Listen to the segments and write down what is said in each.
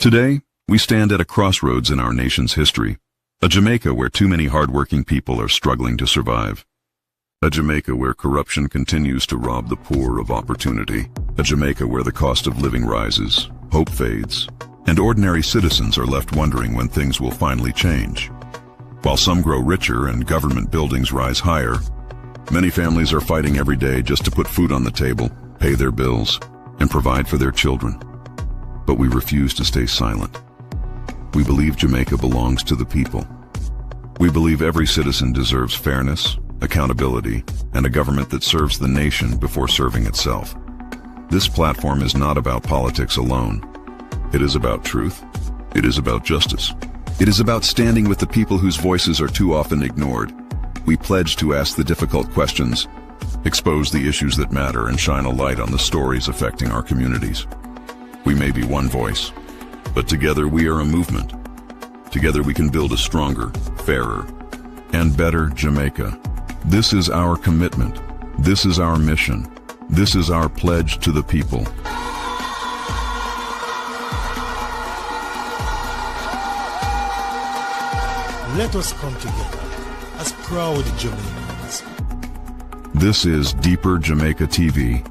Today, we stand at a crossroads in our nation's history, a Jamaica where too many hardworking people are struggling to survive. A Jamaica where corruption continues to rob the poor of opportunity. A Jamaica where the cost of living rises, hope fades, and ordinary citizens are left wondering when things will finally change. While some grow richer and government buildings rise higher, many families are fighting every day just to put food on the table, pay their bills, and provide for their children. But we refuse to stay silent. We believe Jamaica belongs to the people. We believe every citizen deserves fairness, accountability, and a government that serves the nation before serving itself. This platform is not about politics alone. It is about truth. It is about justice. It is about standing with the people whose voices are too often ignored. We pledge to ask the difficult questions, expose the issues that matter, and shine a light on the stories affecting our communities. We may be one voice, but together we are a movement. Together we can build a stronger, fairer, and better Jamaica. This is our commitment. This is our mission. This is our pledge to the people. Let us come together as proud Jamaicans. This is Deeper Jamaica TV.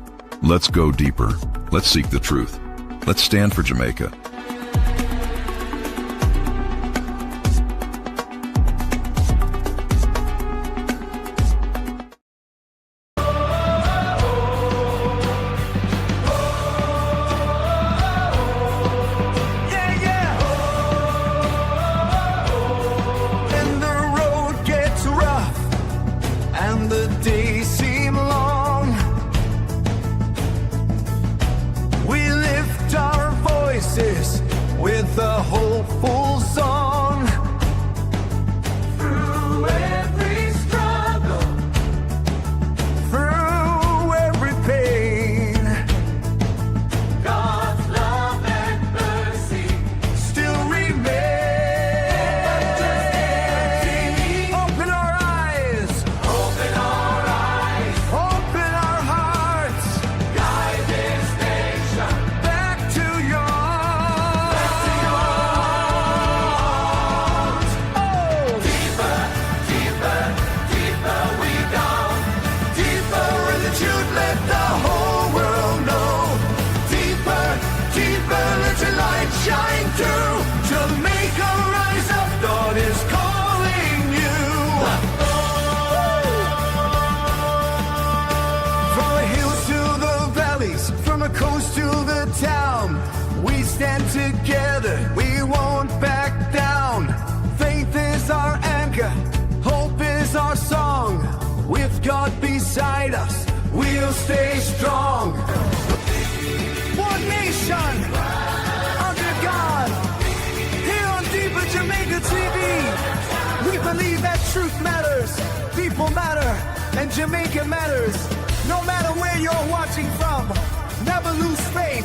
Let's go deeper. Let's seek the truth. Let's stand for Jamaica. With a hopeful song, through every struggle, through every pain, God's love and mercy still remain. Open our eyes, open our eyes, open our hearts, guide this nation back to your shine through. Jamaica, rise up, God is calling you. From the hills to the valleys, from the coast to the town, we stand together, we won't back down. Faith is our anchor, hope is our song. With God beside us, we'll stay strong. One nation, God, here on Deeper Jamaica TV, we believe that truth matters, people matter, and Jamaica matters. No matter where you're watching from, never lose faith,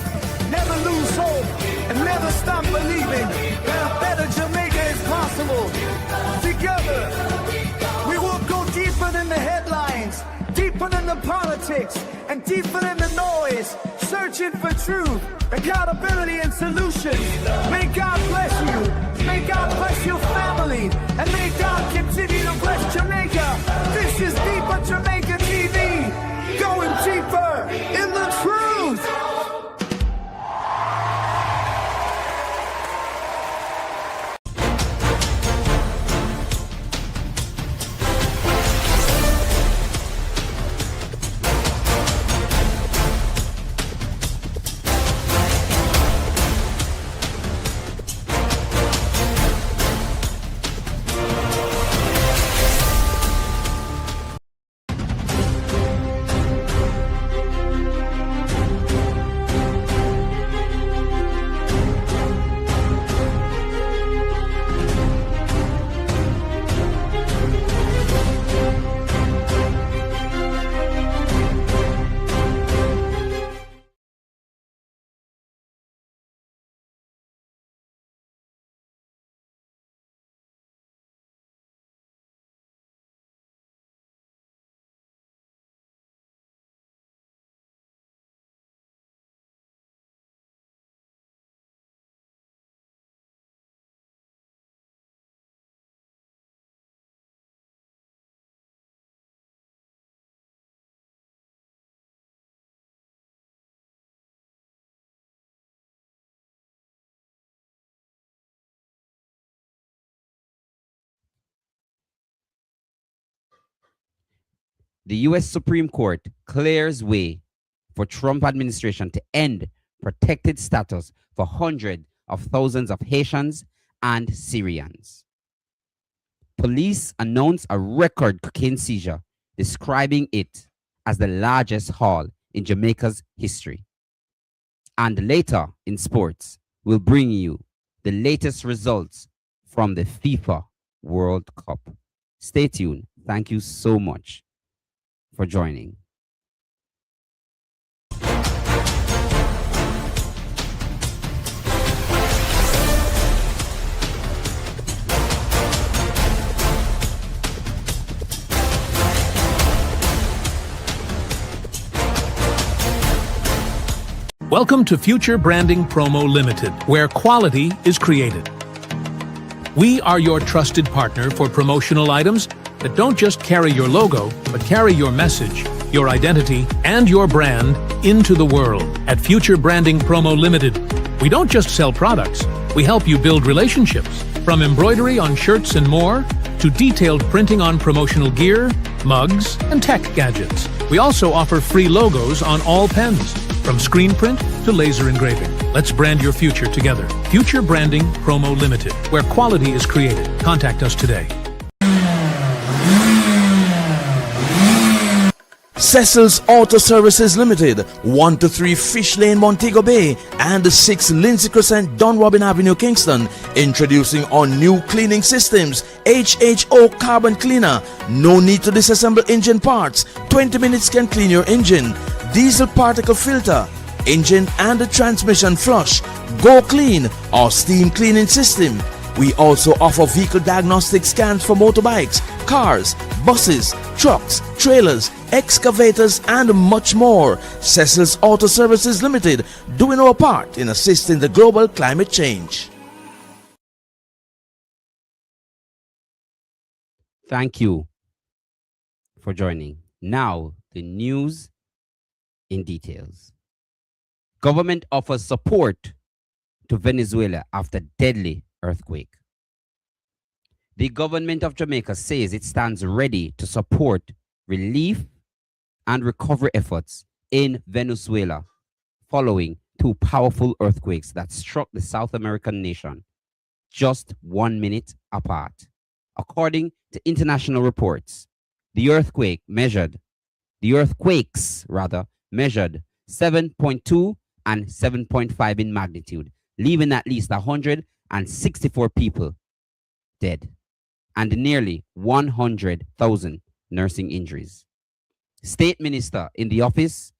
never lose hope, and never stop believing that a better Jamaica is possible. Together, we will go deeper than the headlines, deeper than the politics, and deeper than the noise, searching for truth, accountability, and solutions. May God bless you. May God bless your family. And may God continue to bless Jamaica. This is Deeper Jamaica TV. Going deeper in the truth. The U.S. Supreme Court clears way for Trump administration to end protected status for hundreds of thousands of Haitians and Syrians. Police announced a record cocaine seizure, describing it as the largest haul in Jamaica's history. And later in sports, we'll bring you the latest results from the FIFA World Cup. Stay tuned. Thank you so much for joining. Welcome to Future Branding Promo Limited, where quality is created. We are your trusted partner for promotional items that don't just carry your logo, but carry your message, your identity, and your brand into the world. At Future Branding Promo Limited, we don't just sell products, we help you build relationships. From embroidery on shirts and more, to detailed printing on promotional gear, mugs, and tech gadgets. We also offer free logos on all pens, from screen print to laser engraving. Let's brand your future together. Future Branding Promo Limited, where quality is created. Contact us today. Cecil's Auto Services Limited, 1 to 3 Fish Lane, Montego Bay, and 6 Lindsay Crescent, Don Robin Avenue, Kingston. Introducing our new cleaning systems, HHO Carbon Cleaner. No need to disassemble engine parts. 20 minutes can clean your engine. Diesel particle filter, engine and the transmission flush, Go Clean, our steam cleaning system. We also offer vehicle diagnostic scans for motorbikes, cars, buses, trucks, trailers, excavators, and much more. Cecil's Auto Services Limited, doing our part in assisting the global climate change. Thank you for joining. Now, the news in details. Government offers support to Venezuela after deadly earthquake. The government of Jamaica says it stands ready to support relief and recovery efforts in Venezuela following 2 powerful earthquakes that struck the South American nation just 1 minute apart. According to international reports, the earthquakes measured 7.2 and 7.5 in magnitude, leaving at least 164 people dead and nearly 100,000 nursing injuries. State Minister in the office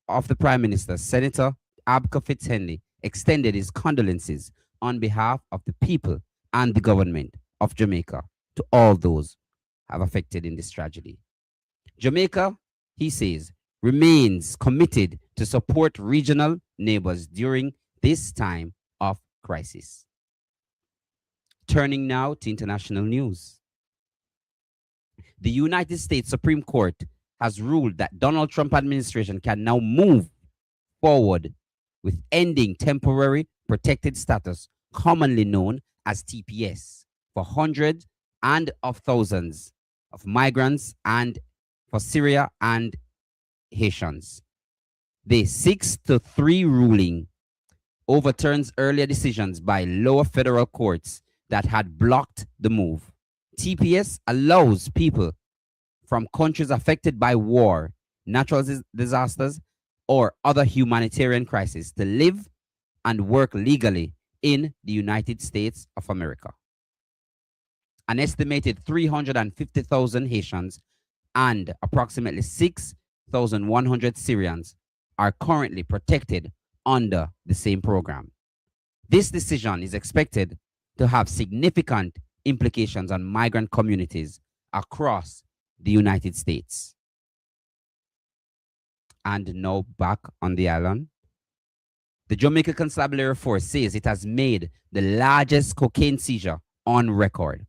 of the Prime Minister, Senator Abka Fitzhenry, extended his condolences on behalf of the people and the government of Jamaica to all those have affected in this tragedy. Jamaica, he says, remains committed to support regional neighbors during this time of crisis. Turning now to international news. The United States Supreme Court has ruled that Donald Trump administration can now move forward with ending temporary protected status, commonly known as TPS, for hundreds and of thousands of migrants and for Syria and Haitians. The 6-3 ruling overturns earlier decisions by lower federal courts that had blocked the move. TPS allows people from countries affected by war, natural disasters, or other humanitarian crises to live and work legally in the United States of America. An estimated 350,000 Haitians and approximately 6,100 Syrians are currently protected under the same program. This decision is expected to have significant implications on migrant communities across the United States. And now back on the island. The Jamaica Constabulary Force says it has made the largest cocaine seizure on record.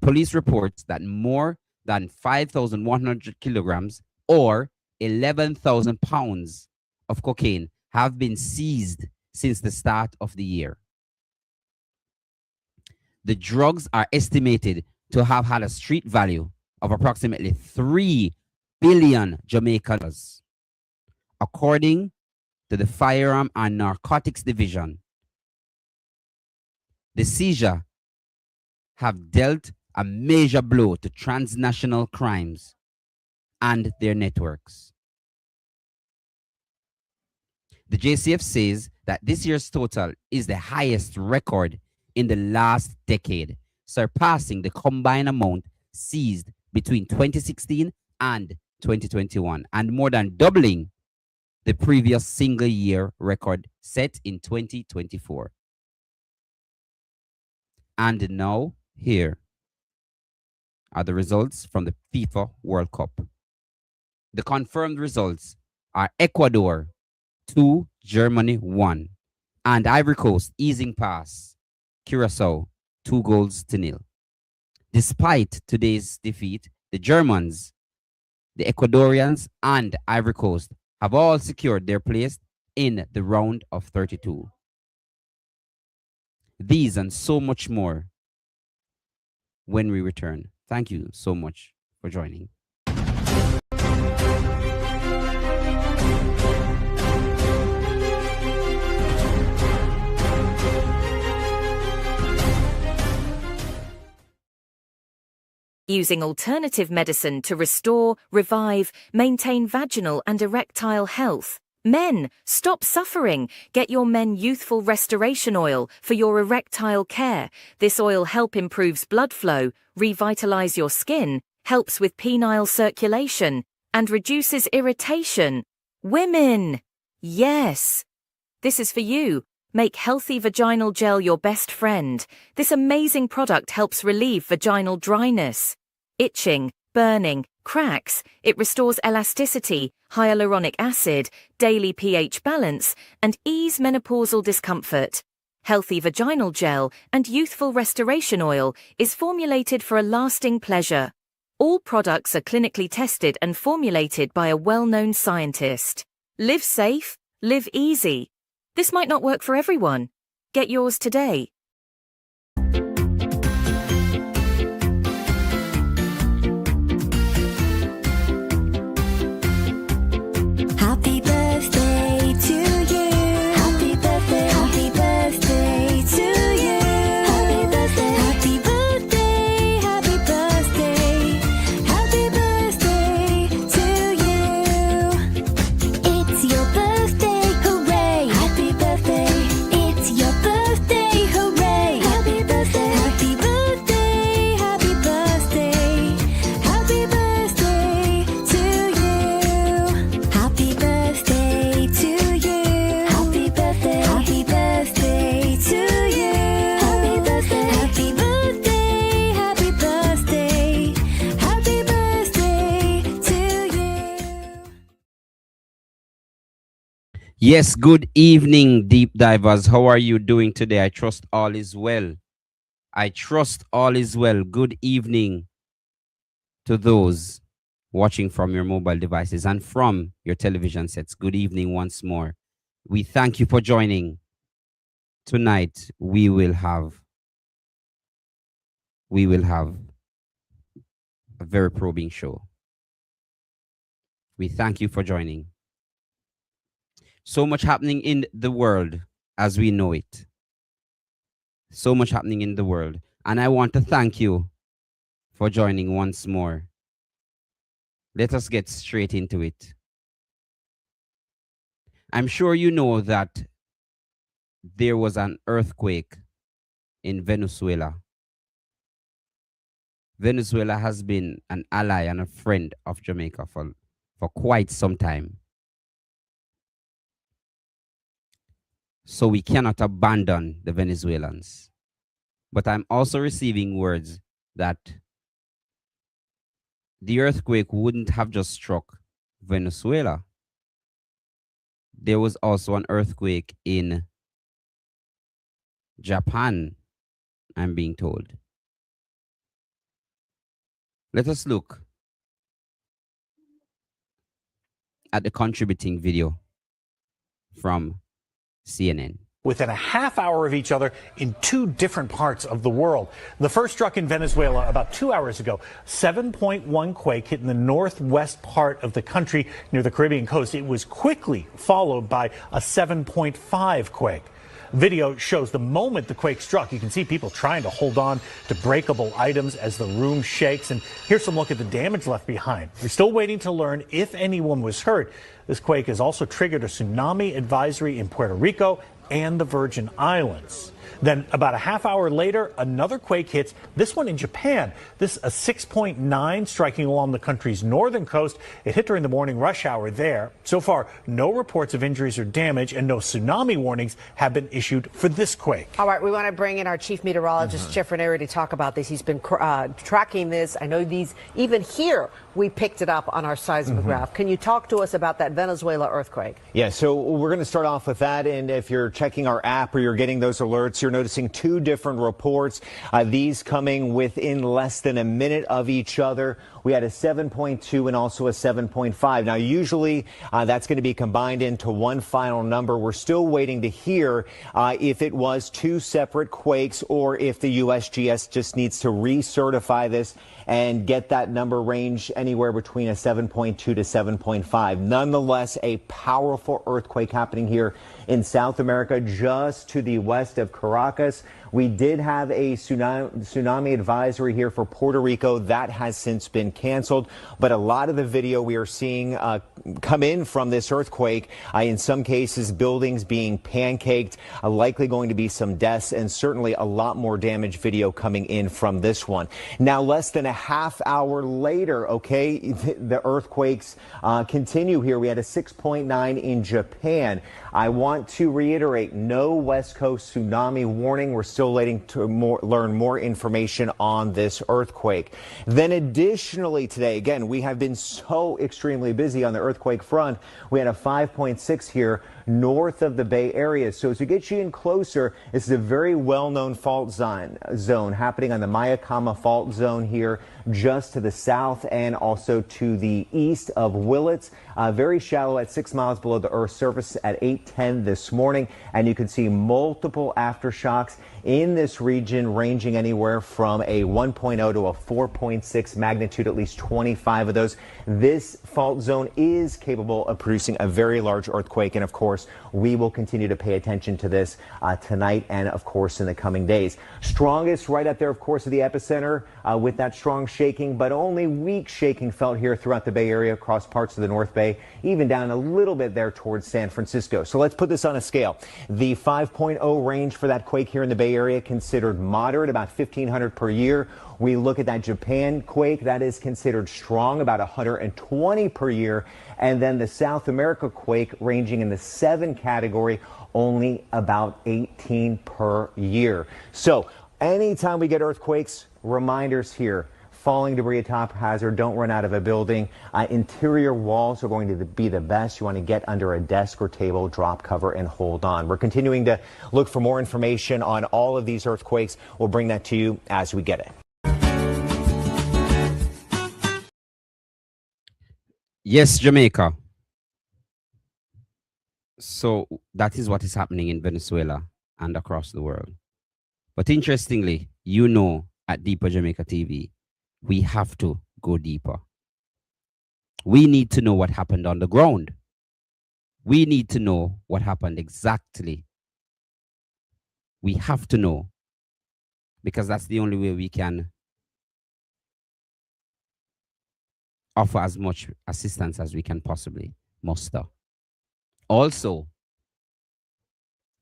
Police reports that more than 5,100 kilograms or 11,000 pounds of cocaine have been seized since the start of the year. The drugs are estimated to have had a street value of approximately $3 billion Jamaican dollars. According to the Firearm and Narcotics Division, the seizure have dealt a major blow to transnational crimes and their networks. The JCF says that this year's total is the highest record in the last decade, surpassing the combined amount seized between 2016 and 2021, and more than doubling the previous single year record set in 2024. And now, here are the results from the FIFA World Cup. The confirmed results are Ecuador 2, Germany 1, and Ivory Coast easing past Curacao 2-0. Despite today's defeat, the Germans, the Ecuadorians, and Ivory Coast have all secured their place in the round of 32. These and so much more when we return. Thank you so much for joining. Using alternative medicine to restore, revive, maintain vaginal and erectile health. Men, stop suffering. Get your Men Youthful Restoration Oil for your erectile care. This oil improves blood flow, revitalize your skin, helps with penile circulation, and reduces irritation. Women! Yes! This is for you. Make healthy vaginal gel your best friend. This amazing product helps relieve vaginal dryness, itching, burning, cracks. It restores elasticity, hyaluronic acid, daily pH balance, and ease menopausal discomfort. Healthy vaginal gel and youthful restoration oil is formulated for a lasting pleasure. All products are clinically tested and formulated by a well-known scientist. Live safe, live easy. This might not work for everyone. Get yours today. Happy birthday to you. Happy birthday. Happy birthday to you. Happy birthday. Happy birthday. Happy birthday. Happy birthday to you. It's your birthday, hooray. Happy birthday. It's your birthday, hooray. Happy birthday. Happy birthday. Happy birthday. Happy birthday to you. Happy birthday to you. Happy birthday. Happy birthday to you. Happy birthday. Happy birthday. Happy birthday. Happy birthday to you. Yes, good evening, deep divers. How are you doing today? I trust all is well. I trust all is well. Good evening to those watching from your mobile devices and from your television sets. Good evening once more. We thank you for joining. Tonight we will have a very probing show. We thank you for joining. So much happening in the world as we know it. So much happening in the world. And I want to thank you for joining once more. Let us get straight into it. I'm sure you know that there was an earthquake in Venezuela. Venezuela has been an ally and a friend of Jamaica for quite some time. So we cannot abandon the Venezuelans. But I'm also receiving words that the earthquake wouldn't have just struck Venezuela. There was also an earthquake in Japan, I'm being told. Let us look at the contributing video from CNN. within a half hour of each other in two different parts of the world. The first struck in Venezuela about 2 hours ago. 7.1 quake hit in the northwest part of the country near the Caribbean coast. It was quickly followed by a 7.5 quake. Video shows the moment the quake struck. You can see people trying to hold on to breakable items as the room shakes. And here's some look at the damage left behind. We're still waiting to learn if anyone was hurt. This quake has also triggered a tsunami advisory in Puerto Rico and the Virgin Islands. Then about a half hour later, another quake hits, this one in Japan. This a 6.9 striking along the country's northern coast. It hit during the morning rush hour there. So far, no reports of injuries or damage and no tsunami warnings have been issued for this quake. All right, we want to bring in our chief meteorologist, Jeff Ranieri, to talk about this. He's been tracking this. I know even here, we picked it up on our seismograph. Can you talk to us about that Venezuela earthquake? Yeah, so we're going to start off with that. And if you're checking our app or you're getting those alerts, you're noticing two different reports, these coming within less than a minute of each other. We had a 7.2 and also a 7.5. Now, usually that's going to be combined into one final number. We're still waiting to hear if it was two separate quakes or if the USGS just needs to recertify this and get that number range anywhere between a 7.2 to 7.5. Nonetheless, a powerful earthquake happening here in South America, just to the west of Caracas. We did have a tsunami advisory here for Puerto Rico. That has since been canceled. But a lot of the video we are seeing come in from this earthquake, in some cases, buildings being pancaked, likely going to be some deaths, and certainly a lot more damage video coming in from this one. Now, less than a half hour later, okay, the earthquakes continue here. We had a 6.9 in Japan. I want to reiterate, no West Coast tsunami warning. We're still waiting to learn more information on this earthquake. Then additionally today, again, we have been so extremely busy on the earthquake front. We had a 5.6 here north of the Bay Area. So as we get you in closer, this is a very well-known fault zone happening on the Mayakama fault zone here, just to the south and also to the east of Willits. Very shallow at 6 miles below the Earth's surface at 8:10 this morning. And you can see multiple aftershocks in this region ranging anywhere from a 1.0 to a 4.6 magnitude, at least 25 of those. This fault zone is capable of producing a very large earthquake. And of course, we will continue to pay attention to this tonight and of course in the coming days. Strongest right up there, of course, at the epicenter with that strong shaking, but only weak shaking felt here throughout the Bay Area, across parts of the North Bay, even down a little bit there towards San Francisco. So let's put this on a scale. The 5.0 range for that quake here in the Bay Area considered moderate, about 1,500 per year. We look at that Japan quake, that is considered strong, about 120 per year. And then the South America quake ranging in the 7 category, only about 18 per year. So anytime we get earthquakes, reminders here. Falling debris, a top hazard, don't run out of a building. Interior walls are going to be the best. You want to get under a desk or table, drop cover, and hold on. We're continuing to look for more information on all of these earthquakes. We'll bring that to you as we get it. Yes, Jamaica. So that is what is happening in Venezuela and across the world. But interestingly, at Deeper Jamaica TV, we have to go deeper. We need to know what happened on the ground. We need to know what happened exactly. We have to know, because that's the only way we can offer as much assistance as we can possibly muster. Also,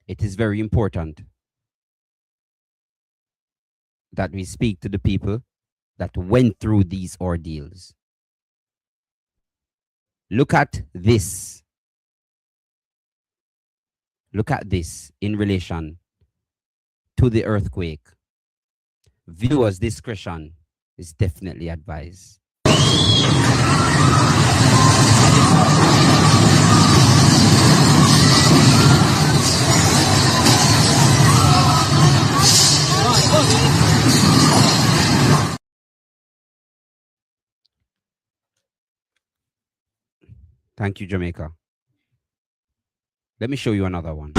it is very important that we speak to the people that went through these ordeals. Look at this. Look at this in relation to the earthquake. Viewers' discretion is definitely advised. Thank you, Jamaica. Let me show you another one.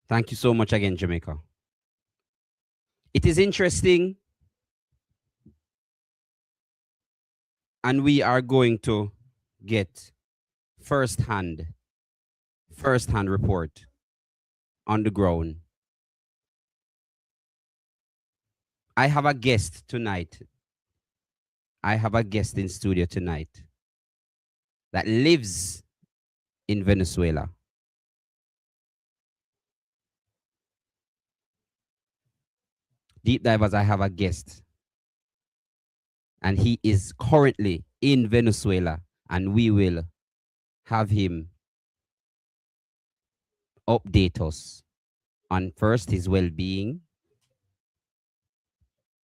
Thank you so much again, Jamaica. It is interesting, and we are going to get first-hand report on the ground. I have a guest tonight. I have a guest in studio tonight that lives in Venezuela. Deep divers, I have a guest, and he is currently in Venezuela, and we will have him update us on first his well-being,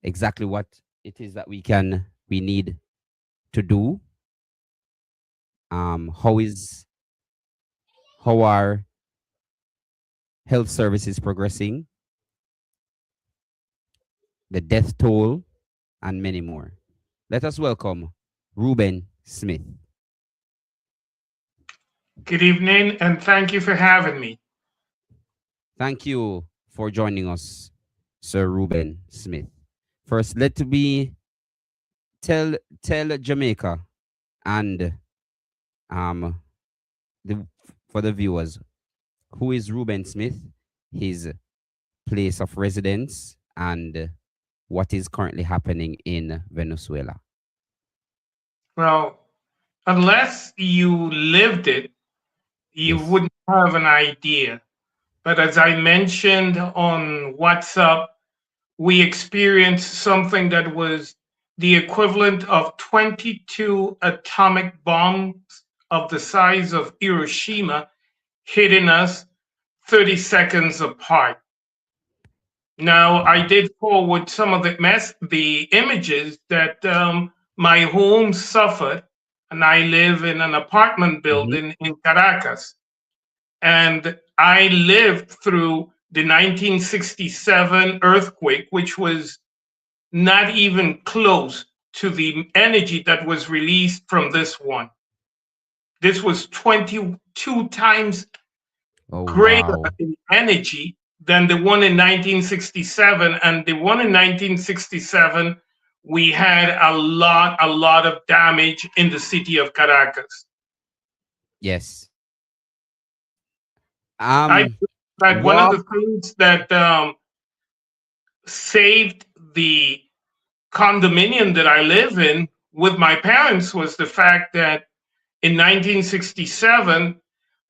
exactly what it is that we need to do, how our health services progressing, the death toll, and many more. Let us welcome Rubén Smith. Good evening, and thank you for having me. Thank you for joining us, Sir Rubén Smith. First, let me tell Jamaica and for the viewers, who is Rubén Smith, his place of residence, and what is currently happening in Venezuela. Well, unless you lived it, you wouldn't have an idea. But as I mentioned on WhatsApp, we experienced something that was the equivalent of 22 atomic bombs of the size of Hiroshima hitting us 30 seconds apart. Now, I did forward some of the images that my home suffered, and I live in an apartment building in Caracas. And I lived through the 1967 earthquake, which was not even close to the energy that was released from this one. This was 22 times greater in energy than the one in 1967. And the one in 1967, we had a lot of damage in the city of Caracas. Yes. I that one of the things that saved the condominium that I live in with my parents was the fact that in 1967,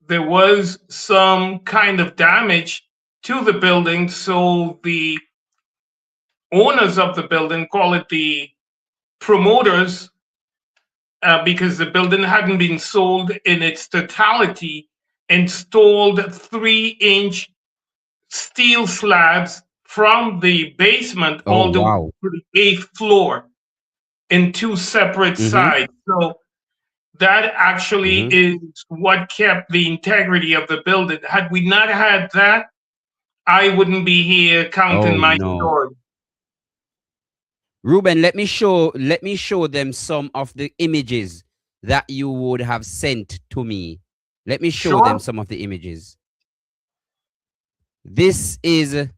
there was some kind of damage to the building. So the owners of the building, call it the promoters, because the building hadn't been sold in its totality, installed 3-inch steel slabs from the basement all the way to the 8th floor in 2 separate sides. So that actually is what kept the integrity of the building. Had we not had that, I wouldn't be here counting my story. Ruben, let me show them some of the images that you would have sent to me. Let me show them some of the images. This is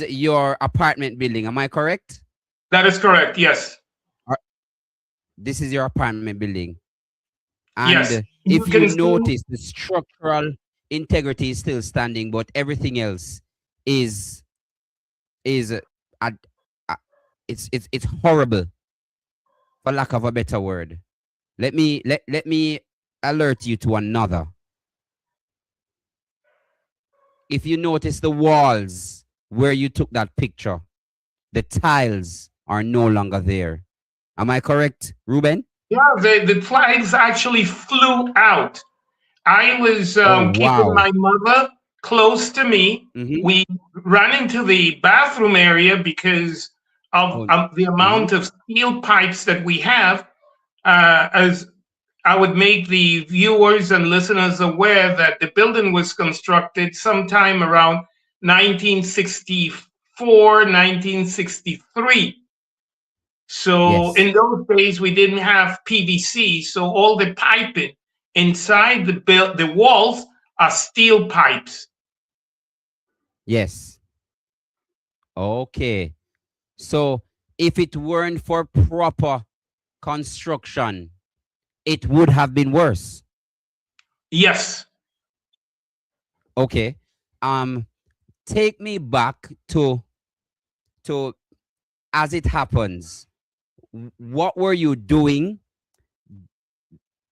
your apartment building. Am I correct? That is correct. Yes. This is your apartment building. And Yes. if can you see- notice, the structural integrity is still standing, but everything else is it's horrible, for lack of a better word. Let me alert you to another. If you notice the walls where you took that picture, the tiles are no longer there. Am I correct, Ruben? Yeah, the flags actually flew out. I was keeping wow. my mother close to me. We ran into the bathroom area because of the amount of steel pipes that we have. As I would make the viewers and listeners aware that the building was constructed sometime around 1964, 1963. So in those days, we didn't have PVC. So all the piping inside the walls are steel pipes. Yes. Okay. So if it weren't for proper construction, it would have been worse. Yes. Okay. Take me back to as it happens. What were you doing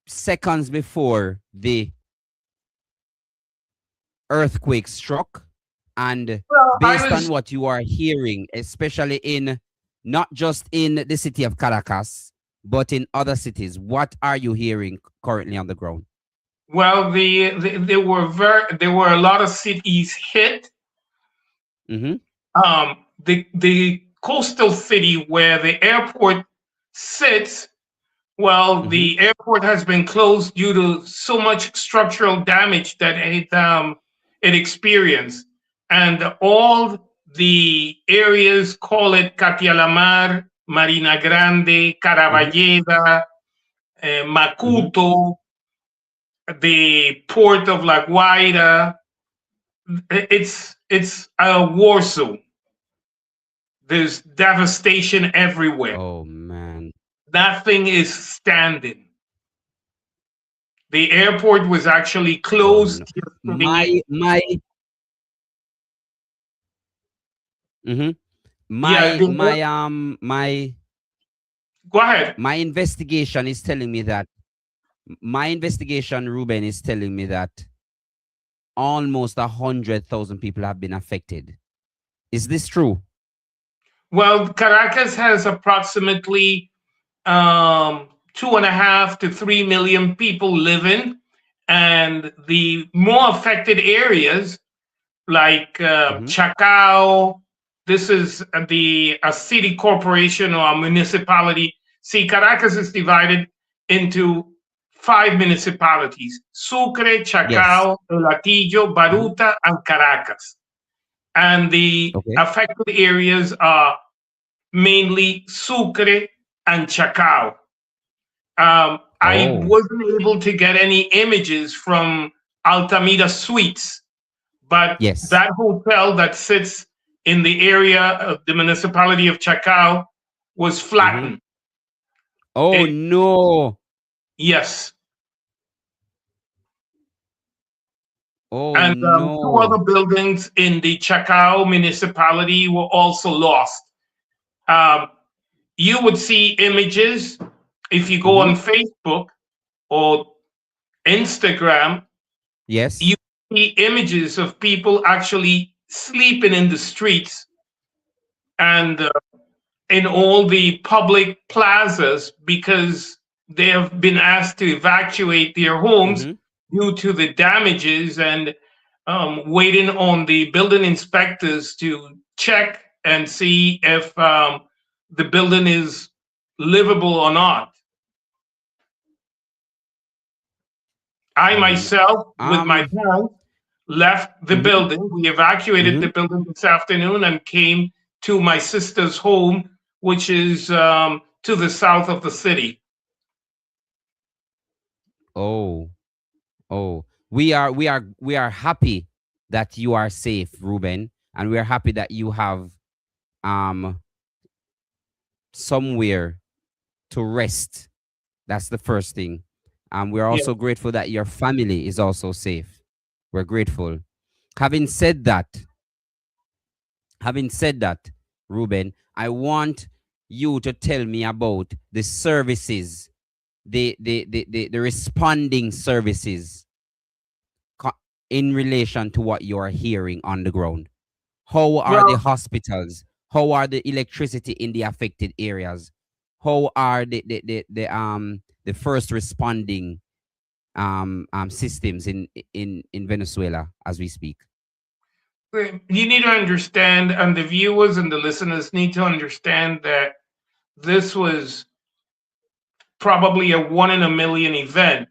seconds before the earthquake struck? And based on what you are hearing, especially in not just in the city of Caracas, but in other cities, what are you hearing currently on the ground? Well, there were a lot of cities hit. The coastal city where the airport sits, well, the airport has been closed due to so much structural damage that it experienced, and all the areas, call it Catialamar, Marina Grande, Caravalleda, Macuto, the port of La Guaira. It's a war zone. There's devastation everywhere. Oh man. That thing is standing. The airport was actually closed. My Go ahead. My investigation is telling me that Ruben, is telling me that almost 100,000 people have been affected. Is this true? Well, Caracas has approximately 2.5 to 3 million people living, and the more affected areas like Chacao. This is a city corporation or a municipality. See, Caracas is divided into 5 municipalities: Sucre, Chacao, El Hatillo, Baruta, and Caracas. And the affected areas are mainly Sucre and Chacao. I wasn't able to get any images from Altamira Suites, but that hotel that sits in the area of the municipality of Chacao was flattened. Oh, no. Yes. Oh, and no. 2 other buildings in the Chacao municipality were also lost. You would see images if you go on Facebook or Instagram. Yes. You see images of people actually sleeping in the streets and in all the public plazas because they have been asked to evacuate their homes due to the damages, and waiting on the building inspectors to check and see if the building is livable or not. I myself, with my parents, left the building. We evacuated the building this afternoon and came to my sister's home, which is to the south of the city. Oh, we are happy that you are safe, Ruben, and we're happy that you have somewhere to rest. That's the first thing. We're also grateful that your family is also safe. We're grateful. Having said that, Ruben, I want you to tell me about the services, the responding services in relation to what you are hearing on the ground. How are the hospitals? How are the electricity in the affected areas? How are the first responding systems in Venezuela as we speak? You need to understand, and the viewers and the listeners need to understand that this was probably a 1 in a million event.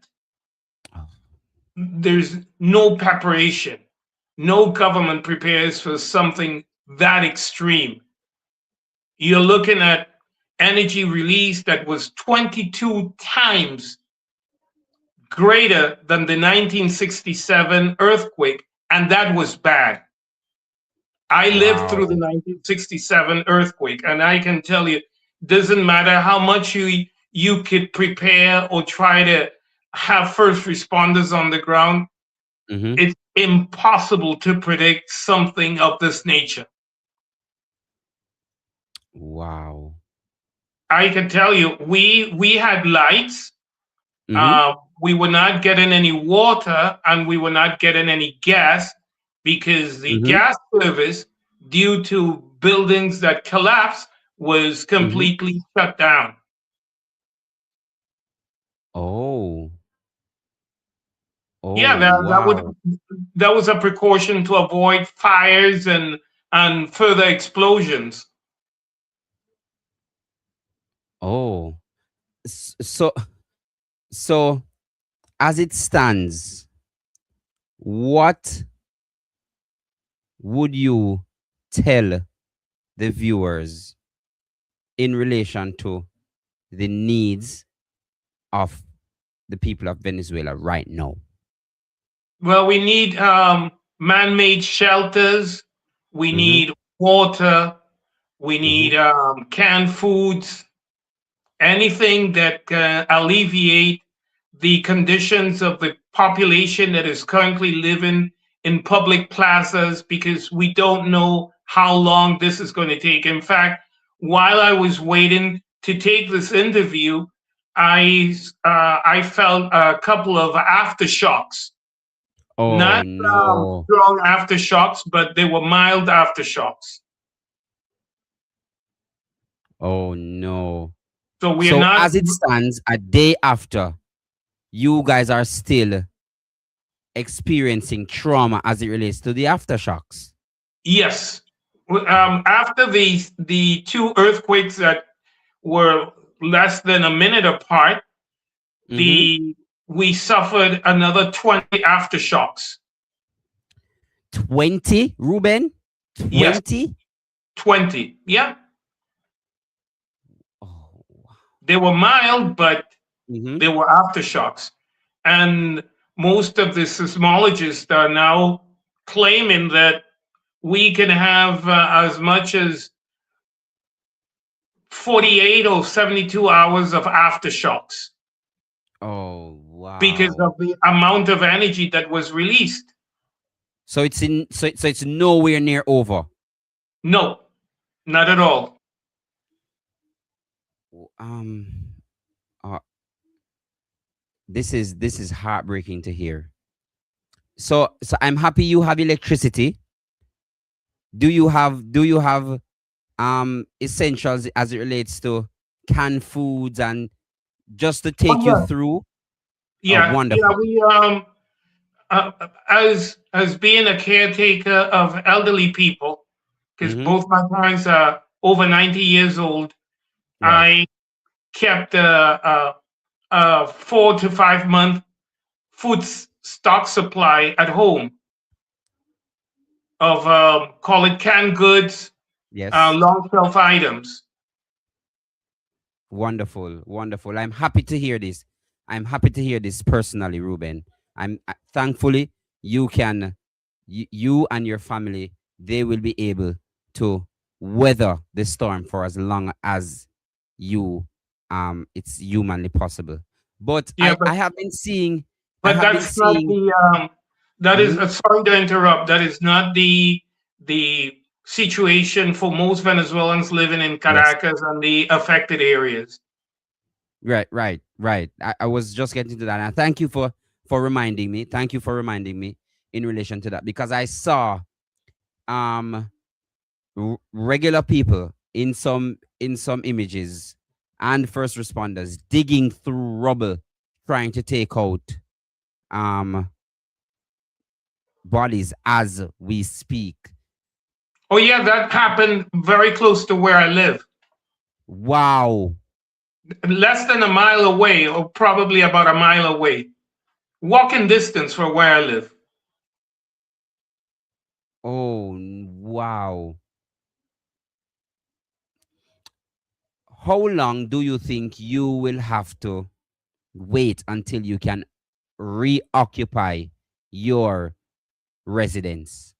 There's no preparation. No government prepares for something that extreme. You're looking at energy release that was 22 times greater than the 1967 earthquake, and that was bad. I lived through the 1967 earthquake, and I can tell you, doesn't matter how much you could prepare or try to have first responders on the ground, it's impossible to predict something of this nature. Wow. I can tell you, we had lights. We were not getting any water, and we were not getting any gas, because the gas service, due to buildings that collapsed, was completely shut down. Oh. Yeah, that was a precaution to avoid fires and further explosions. Oh. So as it stands, what would you tell the viewers in relation to the needs of the people of Venezuela right now? Well, we need man-made shelters. We need water. We need canned foods. Anything that can alleviate the conditions of the population that is currently living in public plazas, because we don't know how long this is going to take. In fact, while I was waiting to take this interview, I felt a couple of aftershocks. Oh, Not no. strong aftershocks, but they were mild aftershocks. Oh, no. So we are not, as it stands, a day after, you guys are still experiencing trauma as it relates to the aftershocks. Yes. After the two earthquakes that were less than a minute apart, we suffered another 20 aftershocks. 20, Ruben? 20? Yes. 20. Yeah. Oh, they were mild, but they were aftershocks. And most of the seismologists are now claiming that we can have as much as 48 or 72 hours of aftershocks. Oh, wow. Because of the amount of energy that was released. So it's nowhere near over. No, not at all. This is heartbreaking to hear. So I'm happy you have electricity. Do you have essentials as it relates to canned foods and just to take you through? Yeah, wonderful. Yeah, we as being a caretaker of elderly people, because both my parents are over 90 years old, I kept a 4 to 5 month food stock supply at home of call it canned goods, long shelf items. Wonderful, wonderful. I'm happy to hear this. I'm happy to hear this personally, Ruben. Thankfully you can you and your family, they will be able to weather the storm for as long as you it's humanly possible. But Yeah, I have been seeing but that's not the that is Mhm. sorry to interrupt. That is not the situation for most Venezuelans living in Yes. Caracas and the affected areas. Right. I was just getting to that. And thank you for reminding me. Thank you for reminding me in relation to that, because I saw regular people in some images and first responders digging through rubble trying to take out bodies as we speak. Oh yeah, that happened very close to where I live. Wow. Less than a mile away, or probably about a mile away. Walking distance from where I live. Oh, wow. How long do you think you will have to wait until you can reoccupy your residence?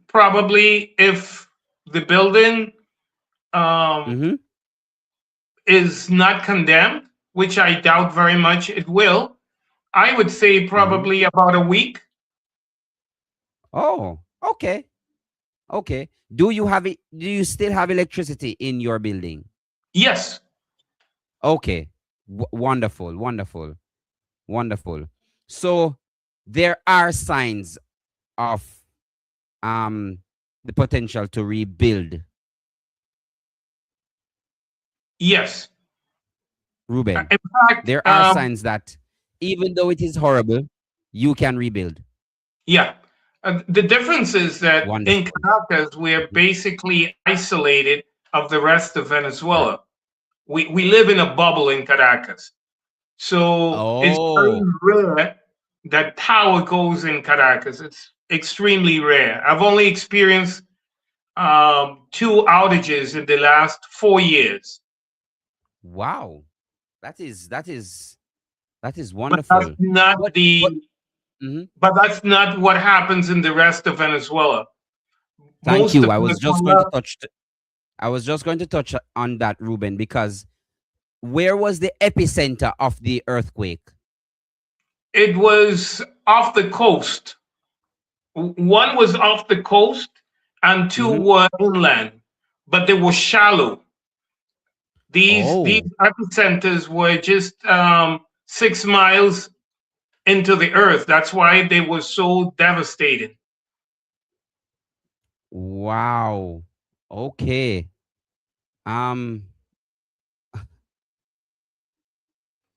Probably if the building is not condemned, which I doubt very much it will, I would say probably about a week. Oh, okay. Okay. Do you still have electricity in your building? Yes. Okay. Wonderful, wonderful, wonderful. So there are signs of the potential to rebuild. Yes. Ruben, In fact, there are signs that even though it is horrible, you can rebuild. Yeah. The difference is that Wonderful. in Caracas, we're basically isolated of the rest of Venezuela. We live in a bubble in Caracas. So it's very rare that power goes in Caracas. It's extremely rare. I've only experienced 2 outages in the last 4 years. Wow. That is But wonderful. that's not but that's not what happens in the rest of Venezuela. Thank Most you. of I was just going to Venezuela, touch on that, Ruben, because where was the epicenter of the earthquake? it was off the coast. One was off the coast and 2 were inland, but they were shallow. These epicenters were just 6 miles into the earth. That's why they were so devastating. Wow. Okay.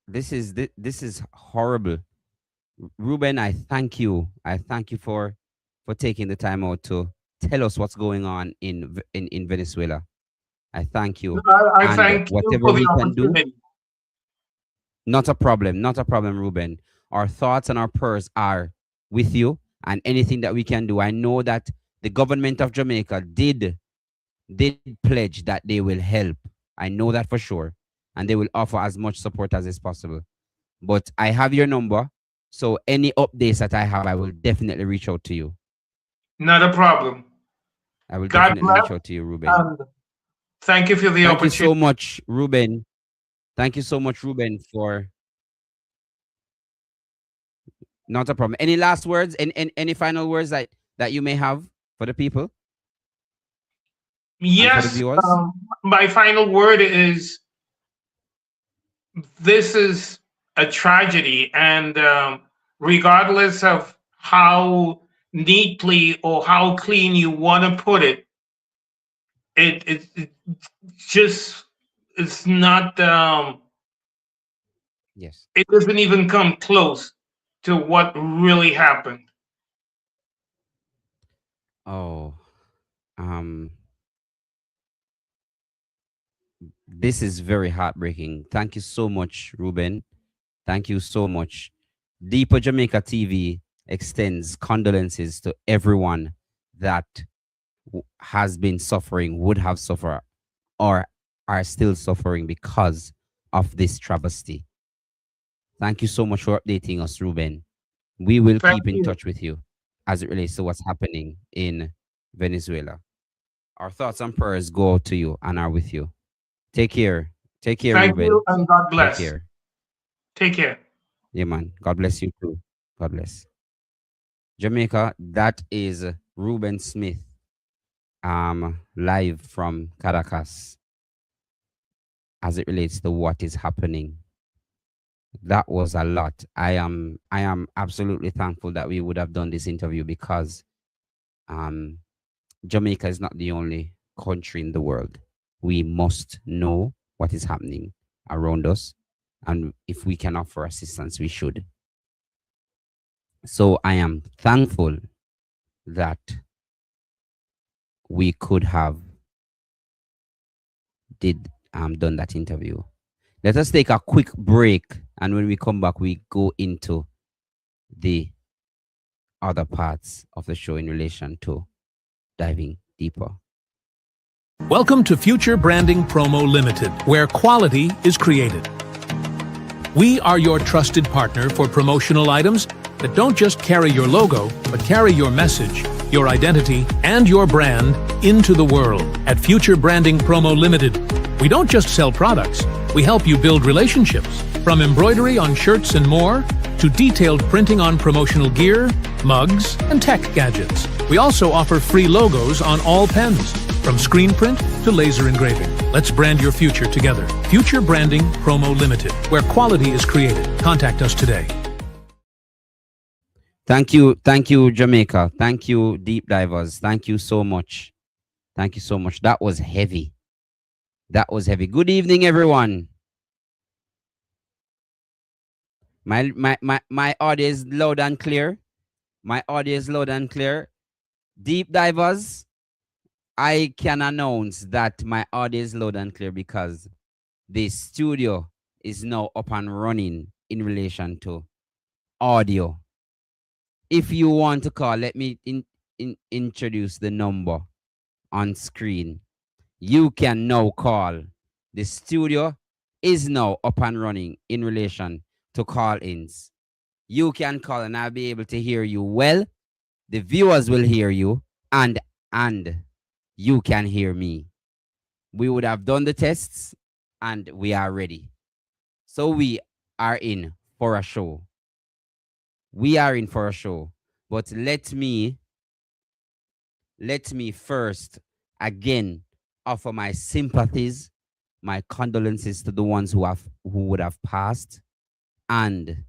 This is horrible. Ruben, I thank you. I thank you for taking the time out to tell us what's going on in Venezuela. I thank you. I And thank you whatever for the we can do, opportunity. not a problem. Not a problem, Ruben. Our thoughts and our prayers are with you, and anything that we can do. I know that the government of Jamaica did pledge that they will help. I know that for sure. And they will offer as much support as is possible. But I have your number. So any updates that I have, I will definitely reach out to you. Not a problem. I will God definitely bless. reach out to you, Ruben. And thank you for the Thank you opportunity. so much, Ruben. Thank you so much, Ruben, for not a problem. Any last words? Any final words that you may have for the people? Yes, viewers? my final word is this is a tragedy, and regardless of how neatly or how clean you want to put it, it just it's not. Yes. It doesn't even come close to what really happened. Oh, this is very heartbreaking. Thank you so much, Ruben. Thank you so much. Deeper Jamaica TV extends condolences to everyone that has been suffering, would have suffered, or are still suffering because of this travesty. Thank you so much for updating us, Ruben. We will keep in touch with you. as it relates to what's happening in Venezuela. Our thoughts and prayers go to you and are with you. Take care. Take care, Thank Ruben. you and God bless. Take care. Take care. Yeah, man. God bless you too. God bless. Jamaica, that is Ruben Smith, live from Caracas, as it relates to what is happening. That was a lot. I am absolutely thankful that we would have done this interview because Jamaica is not the only country in the world. We must know what is happening around us, and if we can offer assistance, we should. So I am thankful that we could have done that interview. Let us take a quick break, and when we come back, we go into the other parts of the show in relation to diving deeper. Welcome to Future Branding Promo Limited, where quality is created. We are your trusted partner for promotional items that don't just carry your logo, but carry your message, your identity, and your brand into the world. At Future Branding Promo Limited, we don't just sell products, we help you build relationships. From embroidery on shirts and more, to detailed printing on promotional gear, mugs, and tech gadgets. We also offer free logos on all pens, from screen print to laser engraving. Let's brand your future together. Future Branding Promo Limited, where quality is created. Contact us today. Thank you, Jamaica. Thank you, Deep Divers. Thank you so much. Thank you so much. That was heavy. That was heavy. Good evening, everyone. My audio is loud and clear. My audio is loud and clear. Deep Divers, I can announce that my audio is loud and clear because the studio is now up and running in relation to audio. If you want to call, let me introduce the number on screen. You can now call. The studio is now up and running in relation to call-ins. You can call and I'll be able to hear you well. The viewers will hear you and you can hear me. We would have done the tests and we are ready. So we are in for a show. We are in for a show. But let me first again offer my sympathies, my condolences to the ones who would have passed, and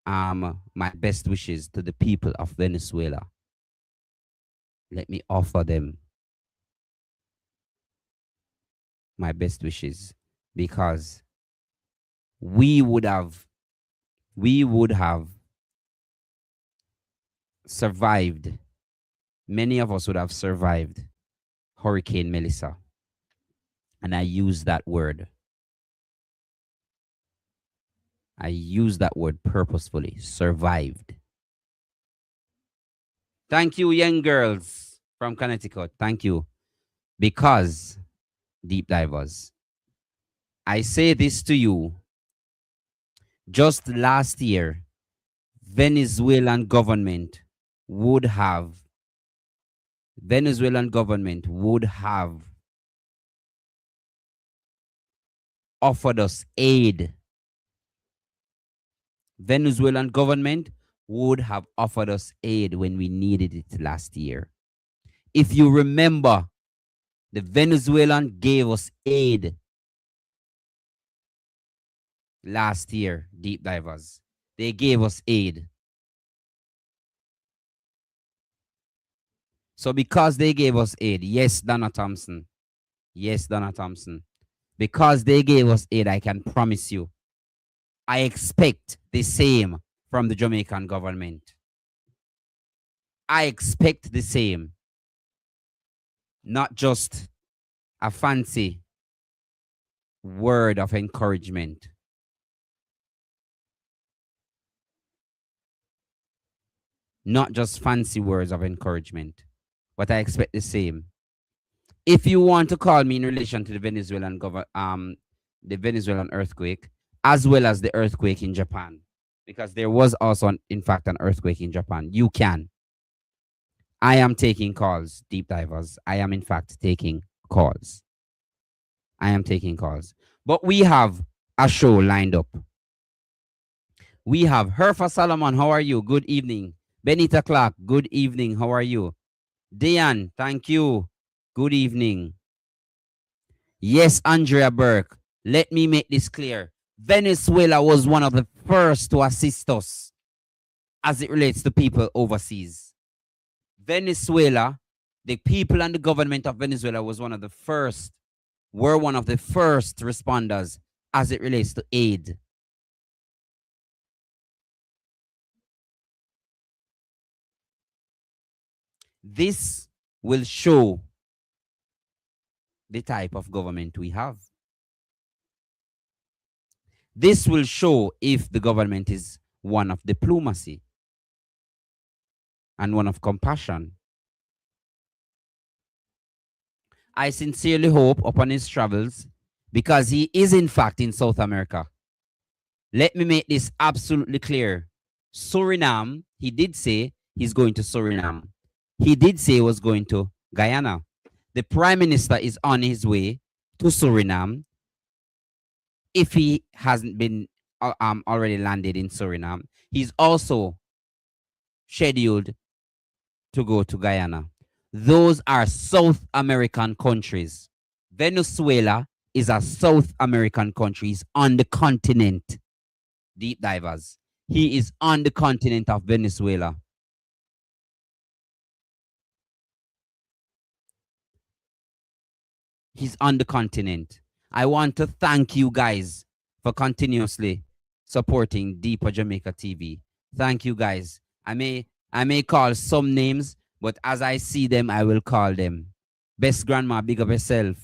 my best wishes to the people of Venezuela. Let me offer them my best wishes, because we would have survived. Many of us would have survived Hurricane Melissa. And I use that word. I use that word purposefully. Survived. Thank you, young girls from Connecticut. Thank you. Because, Deep Divers, I say this to you. Just last year, Venezuelan government would have offered us aid. Venezuelan government would have offered us aid when we needed it last year. If you remember, the Venezuelan gave us aid last year, Deep Divers. They gave us aid. So because they gave us aid, yes, Donna Thompson. Yes, Donna Thompson. Because they gave us aid, I can promise you, I expect the same from the Jamaican government. I expect the same. Not just a fancy word of encouragement. Not just fancy words of encouragement, but I expect the same. If you want to call me in relation to the Venezuelan earthquake, as well as the earthquake in Japan, because there was also, in fact, an earthquake in Japan. You can. I am taking calls, deep divers. I am, in fact, taking calls. I am taking calls. But we have a show lined up. We have Herfa Solomon. How are you? Good evening. Benita Clark. Good evening. How are you? Diane. Thank you. Good evening. Yes, Andrea Burke. Let me make this clear. Venezuela was one of the first to assist us as it relates to people overseas. Venezuela, the people and the government of Venezuela were one of the first responders as it relates to aid. This will show the type of government we have. This will show if the government is one of diplomacy and one of compassion. I sincerely hope upon his travels, because he is in fact in South America. Let me make this absolutely clear. Suriname, he did say he's going to Suriname. He did say he was going to Guyana. The Prime Minister is on his way to Suriname. If he hasn't been already landed in Suriname, he's also scheduled to go to Guyana. Those are South American countries. Venezuela is a South American country. He's on the continent. Deep divers. He is on the continent of Venezuela. He's on the continent. I want to thank you guys for continuously supporting Deeper Jamaica TV. Thank you guys. I may call some names, but as I see them, I will call them. Best Grandma, big up yourself.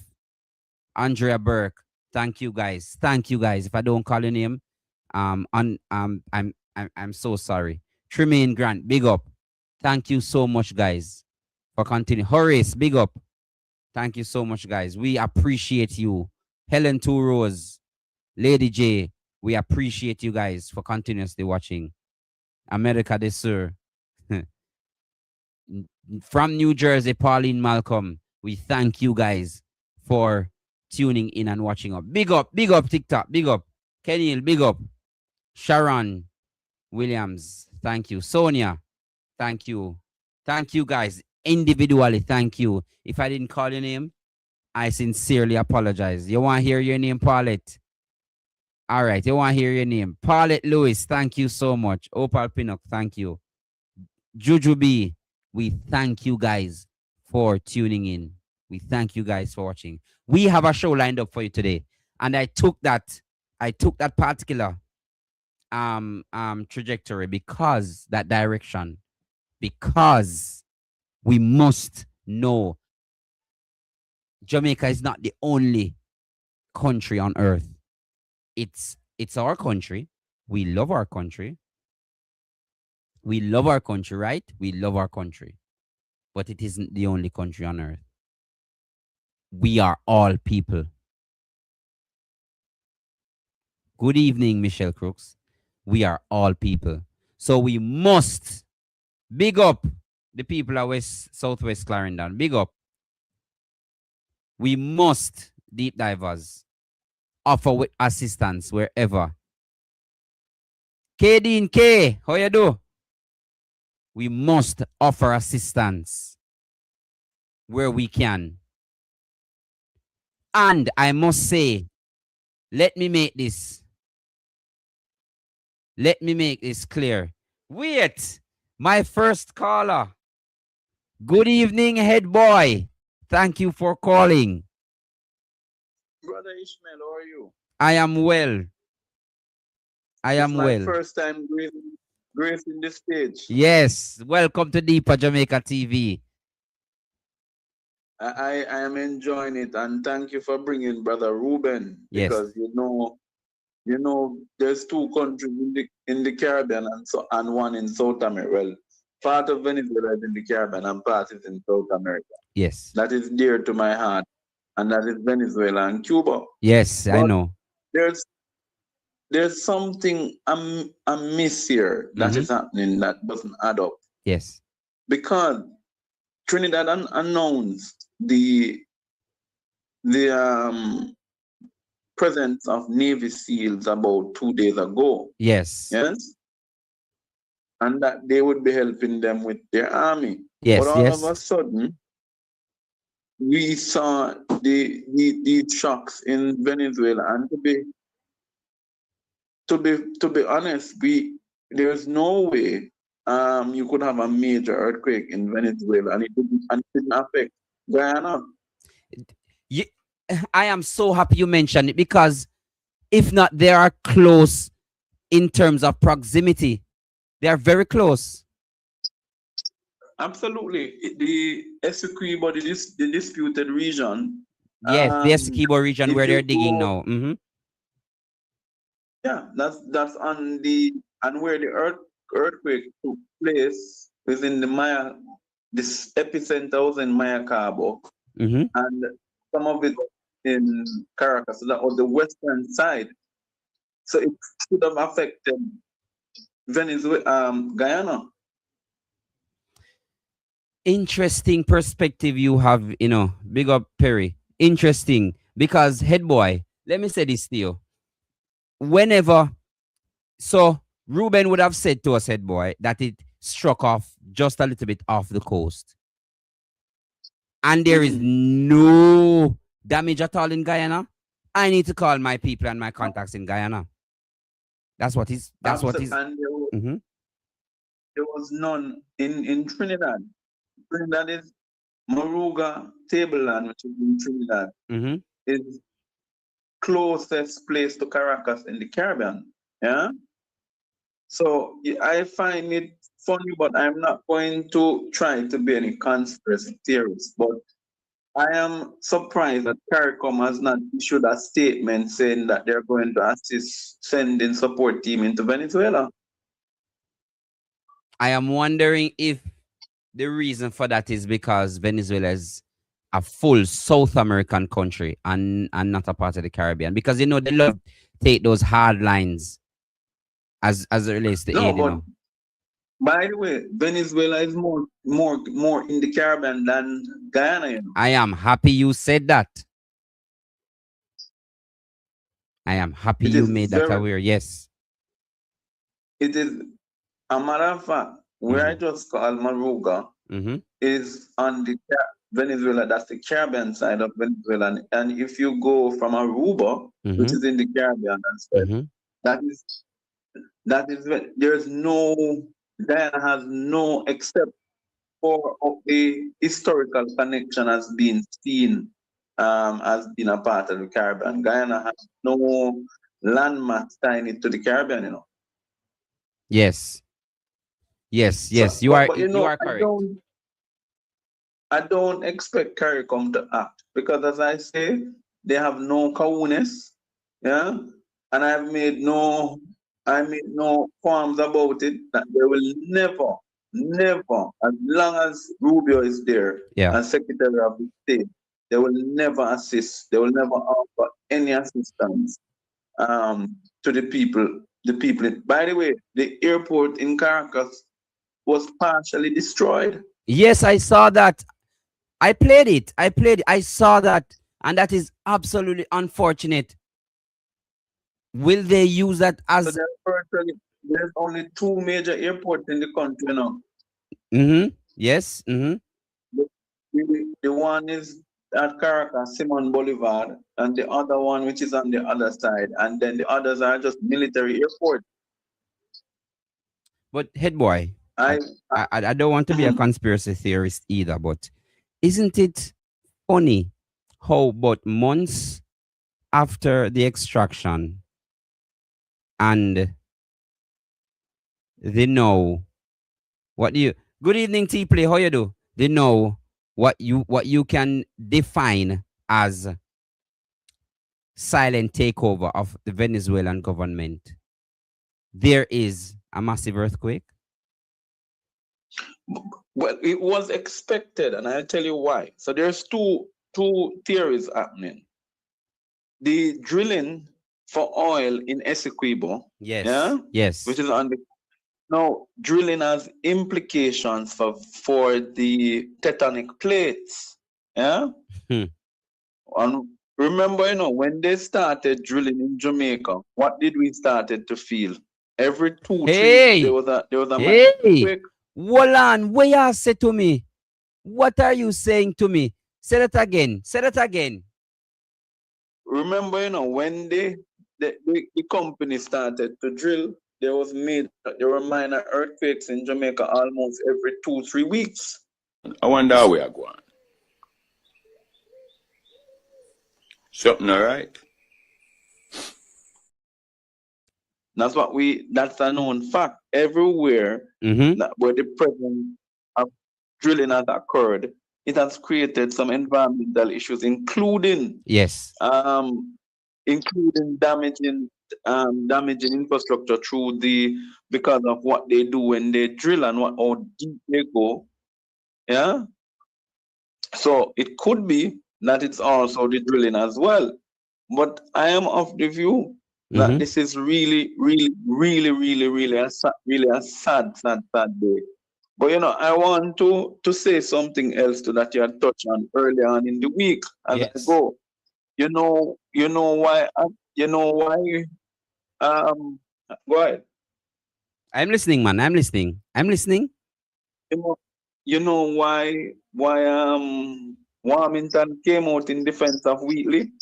Andrea Burke, thank you guys. Thank you guys. If I don't call your name, I'm so sorry. Tremaine Grant, big up. Thank you so much, guys, for continuing. Horace, big up. Thank you so much, guys. We appreciate you. Helen Two Rose, Lady J, we appreciate you guys for continuously watching. America de Sur. From New Jersey, Pauline Malcolm, we thank you guys for tuning in and watching up. Big up TikTok, big up. Kenil, big up. Sharon Williams, thank you. Sonia, thank you. Thank you guys. Individually, thank you. If I didn't call your name, I sincerely apologize. You want to hear your name, Paulette? All right, you want to hear your name. Paulette Lewis, thank you so much. Opal Pinnock, thank you. Juju B, we thank you guys for tuning in. We thank you guys for watching. We have a show lined up for you today. And I took that particular trajectory because that direction, because we must know Jamaica is not the only country on earth. It's our country. We love our country. We love our country, right? We love our country. But it isn't the only country on earth. We are all people. Good evening, Michelle Crooks. We are all people. So we must big up the people of Southwest Clarendon. Big up. We must, deep divers, offer with assistance wherever. K Dean K, how you do? We must offer assistance where we can. And I must say, let me make this clear. Wait, my first caller. Good evening, head boy. Thank you for calling. Brother Ishmael, how are you? I am well. I am well. My first time gracing the stage. Yes, welcome to Deeper Jamaica TV. I am enjoying it, and thank you for bringing Brother Ruben. Yes. Because you know, there's two countries in the Caribbean and one in South America. Well, part of Venezuela is in the Caribbean and part is in South America. Yes. That is dear to my heart, and that is Venezuela and Cuba. Yes, but I know. There's there's something amiss here that is happening that doesn't add up. Yes. Because Trinidad announced the presence of Navy SEALs about 2 days ago. Yes. Yes. And that they would be helping them with their army. Yes. But all Yes. of a sudden, we saw these shocks in Venezuela, and to be honest, there's no way you could have a major earthquake in Venezuela and it didn't affect Guyana. I am so happy you mentioned it, because if not, they are close in terms of proximity. They are very close. Absolutely. The Essequibo, the disputed region. Yes, the Essequibo region where they're digging now. Yeah, that's on and where the earthquake took place within the Maya. This epicenter was in Mayacabo, and some of it in Caracas. So that was the western side. So it should have affected Venezuela, Guyana. Interesting perspective you have, big up Perry. Interesting, because head boy, let me say this to you. So Ruben would have said to us, head boy, that it struck off just a little bit off the coast. And there is no damage at all in Guyana. I need to call my people and my contacts in Guyana. That's what is. And there was none in Trinidad. Trinidad is Moruga Tableland, which is in Trinidad, is closest place to Caracas in the Caribbean. Yeah. So I find it funny, but I'm not going to try to be any conspiracy theorist. But I am surprised that CARICOM has not issued a statement saying that they're going to assist sending support team into Venezuela. I am wondering if the reason for that is because Venezuela is a full South American country and not a part of the Caribbean. Because, they love to take those hard lines as it relates to aid, By the way, Venezuela is more in the Caribbean than Guyana. I am happy you said that. I am happy you made that aware. Yes. It is a matter of fact, where I just called Moruga is on the Venezuela. That's the Caribbean side of Venezuela. And if you go from Aruba, which is in the Caribbean, that is there's no, Guyana has no, except for the historical connection as being seen as being a part of the Caribbean. Guyana has no landmass tying it to the Caribbean, Yes. Yes, you are correct. I don't expect CARICOM to act because, as I say, they have no cojones, yeah, and I made no qualms about it that they will never, as long as Rubio is there as Secretary of the State, they will never assist. They will never offer any assistance to the people. By the way, the airport in Caracas was partially destroyed. Yes, I saw that. I played it. I saw that. And that is absolutely unfortunate. Will they use that as... So there's only 2 major airports in the country now. Yes. The one is at Caracas, Simon Bolivar, and the other one, which is on the other side. And then the others are just military airports. But head boy, I don't want to be a conspiracy theorist either, but isn't it funny how about months after the extraction and they know what you... Good evening, T-Play, how you do? They know what you can define as silent takeover of the Venezuelan government. There is a massive earthquake. Well, it was expected, and I'll tell you why. So there's two theories happening. The drilling for oil in Essequibo. Yes. Yeah. Yes. Which is on the now drilling has implications for the tectonic plates. Yeah. And remember, when they started drilling in Jamaica, what did we started to feel? Every 2-3 there was a hey, hold on, what you say to me? What are you saying to me? Say that again. Say that again. Remember, when the company started to drill, there were minor earthquakes in Jamaica almost every 2-3 weeks. I wonder how we are going. Something all right? That's a known fact. Everywhere where the presence of drilling has occurred, it has created some environmental issues, including damaging infrastructure because of what they do when they drill and how deep they go. Yeah. So it could be that it's also the drilling as well. But I am of the view that this is really, really, really, really, really a sad day. But I want to say something else to that you had touched on earlier on in the week as I go. You know why go ahead. I'm listening, man. I'm listening. You know why Warmington came out in defense of Wheatley?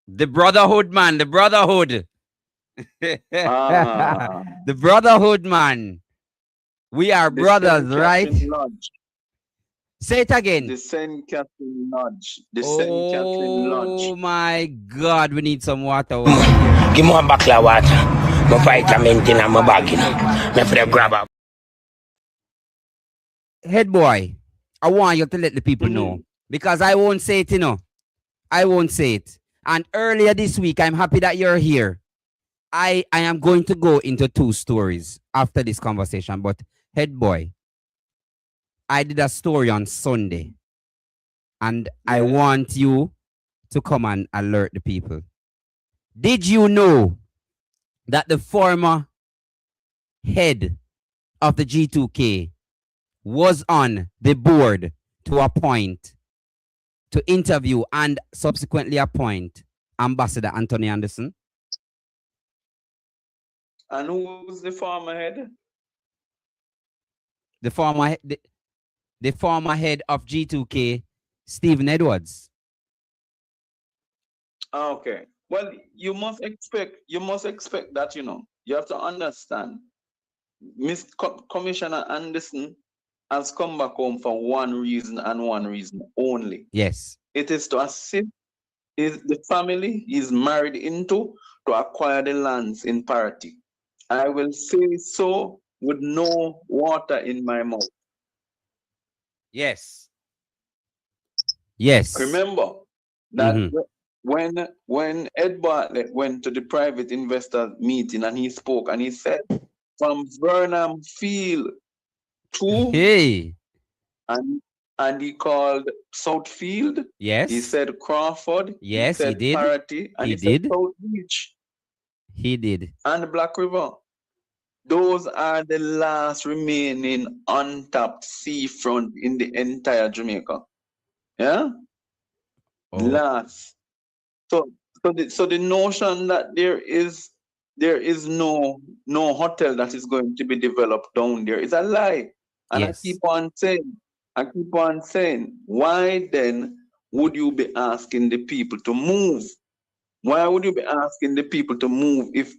The brotherhood, man. The brotherhood. The brotherhood, man. We are brothers, right? Lodge. Say it again. The St. Catherine Lodge. The St. Catherine Lodge. Oh my God, we need some water. Give me one bottle of water. My vitamin in my bag. Me for the grab up. Head boy, I want you to let the people know. Because I won't say it, I won't say it. And earlier this week, I'm happy that you're here. I am going to go into 2 stories after this conversation. But head boy, I did a story on Sunday. And I want you to come and alert the people. Did you know that the former head of the G2K was on the board to appoint, to interview and subsequently appoint Ambassador Anthony Anderson? And who was the former head? The former head of G2K, Stephen Edwards. Okay. Well, you must expect that, you have to understand. Commissioner Anderson has come back home for one reason and one reason only. Yes. It is to assist the family he's married into to acquire the lands in parity. I will say so with no water in my mouth. Yes. Yes. Remember that when Ed Bartlett went to the private investor meeting and he spoke and he said, from Burnham Field to and he called Southfield. Yes. He said Crawford. Yes, he said did. Parity, and he did. Said South Beach. He did. And Black River. Those are the last remaining untapped seafront in the entire Jamaica. Yeah? Oh. Last. So the notion that there is no hotel that is going to be developed down there is a lie. And yes. I keep on saying, why then would you be asking the people to move? Why would you be asking the people to move if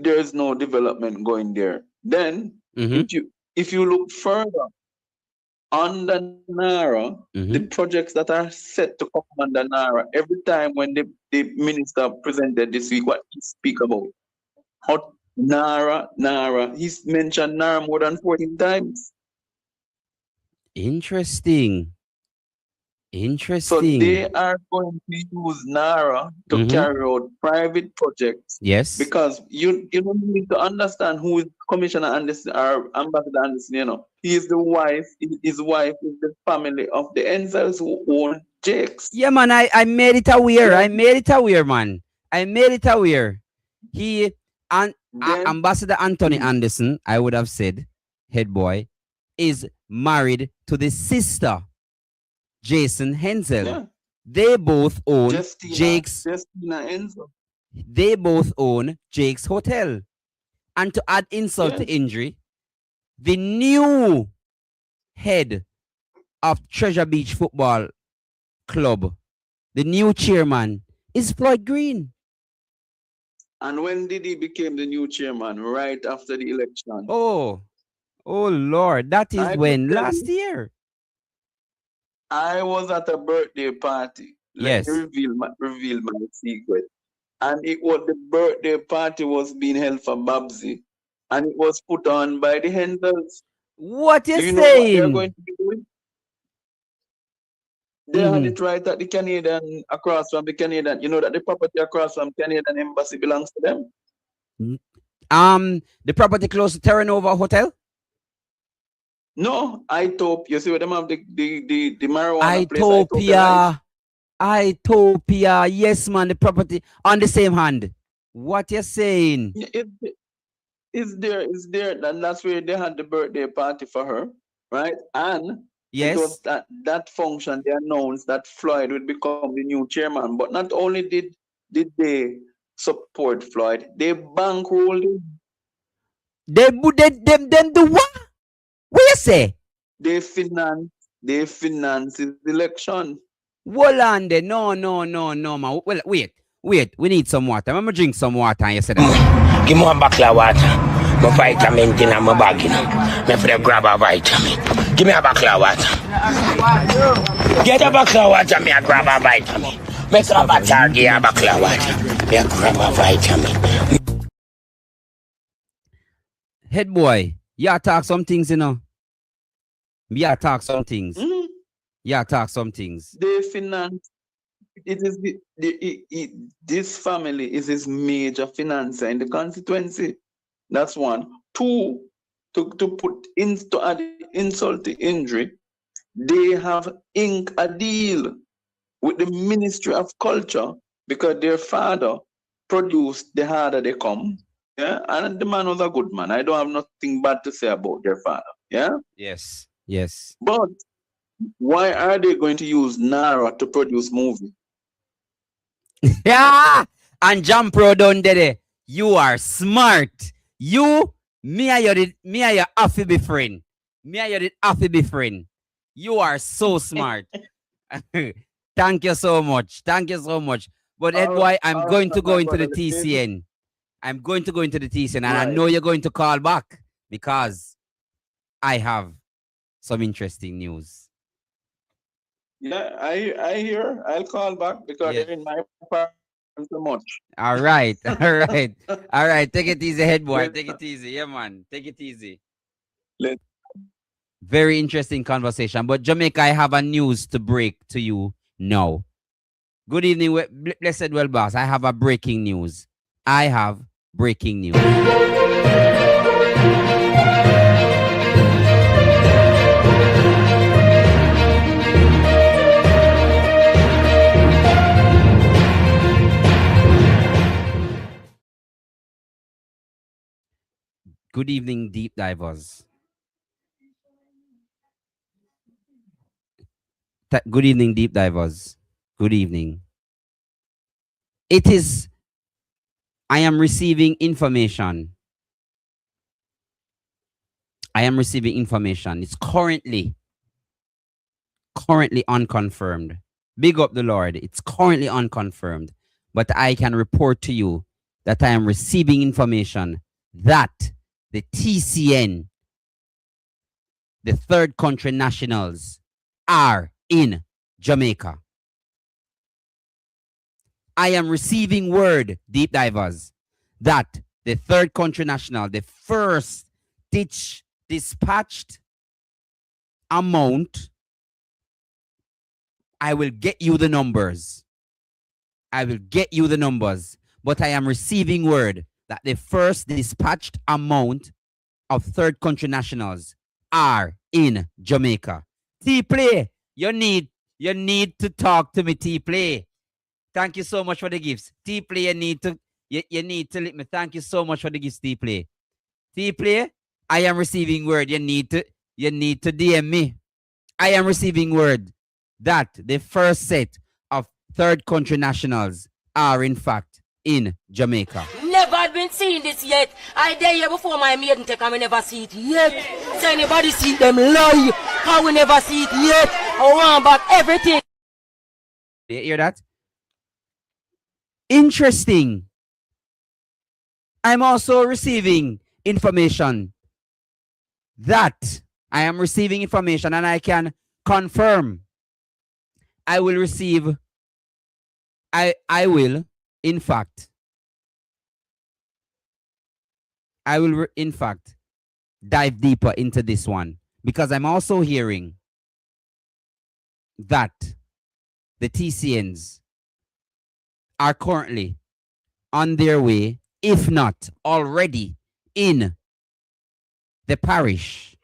there's no development going there? Then if you look further under NARA, the projects that are set to come under NARA, every time when the minister presented this week, what he speak about? How NARA, he's mentioned NARA more than 14 times. Interesting. So they are going to use NARA to carry out private projects. Yes. Because you don't need to understand who is Commissioner Anderson or Ambassador Anderson, He is the wife, his wife is the family of the Enzels who own Jakes. Yeah, man, I made it aware. I made it aware, man. I made it aware. He and Ambassador Anthony Anderson, I would have said, head boy, is married to the sister, Jason Hensel. Yeah. They both own Justina Enzo. They both own Jake's Hotel. And to add insult to injury, the new head of Treasure Beach Football Club, the new chairman, is Floyd Green. And when did he become the new chairman? Right after the election. Oh Lord, that is when? Last year. I was at a birthday party. Yes. Let me reveal my secret. And it was the birthday party was being held for Babsy. And it was put on by the Hendels. What you saying? Know what they're going to be doing? They had it right at the Canadian, across from the Canadian. You know that the property across from Canadian Embassy belongs to them? The property close to Terra Nova Hotel? No, Itopia. You see where them have the marijuana place? Itopia. Yes, man, the property on the same hand. What you saying? It's there. And that's where they had the birthday party for her, right? And yes, it was that function they announced that Floyd would become the new chairman. But not only did they support Floyd, they bankrolled him. Them do what? What you say? They finance his election. Hold on there. No, man. Well, wait. We need some water. I'm gonna drink some water and you said that. Give me one bottle of water. My vitamin in my bag, you know. Me for grab a vitamin. Give me a bottle of water. Get a bottle of water, me a grab a vitamin. Make a bottle, give a bottle of water. Me a grab a vitamin. Head boy, you talk some things, you know. Yeah, talk some things. Yeah, talk some things. They finance. It is this family is his major financer in the constituency. That's one. Two, to put to add insult to injury, they have inked a deal with the Ministry of Culture because their father produced The Harder They Come. Yeah, and the man was a good man. I don't have nothing bad to say about their father. Yeah. Yes. But why are they going to use Nara to produce movie? Yeah, and Jam Pro done there. You are smart. Me and you have to be friend. You are so smart. Thank you so much. But Edward, I'm going to go into the TCN. And I know you're going to call back because I have some interesting news. Yeah, I hear. I'll call back because they're in my part so much. All right. Take it easy, head boy. Take it easy. Yeah, man. Take it easy. Very interesting conversation. But Jamaica, I have a news to break to you now. Good evening, blessed well, boss. I have breaking news. Good evening, deep divers. Good evening, deep divers. Good evening. I am receiving information. It's currently unconfirmed. Big up the Lord. It's currently unconfirmed. But I can report to you that I am receiving information that the TCN, the third country nationals, are in Jamaica. I am receiving word, deep divers, that the third country national, the first dispatched amount, I will get you the numbers. But I am receiving word that the first dispatched amount of third country nationals are in Jamaica. T-Play, you need You need to talk to me, T-Play. Thank you so much for the gifts. T-Play, you need to let me. Thank you so much for the gifts, T-Play. T-Play, I am receiving word. You need to DM me. I am receiving word that the first set of third country nationals are in fact in Jamaica. Never had been seeing this yet. I dare you before my maiden take and we never see it yet. So anybody see them lie. How we never see it yet. I want back everything. You hear that? Interesting. I'm also receiving information that I am receiving information and I can confirm I will receive, I will, in fact, dive deeper into this one because I'm also hearing that the TCNs are currently on their way, if not already in the parish.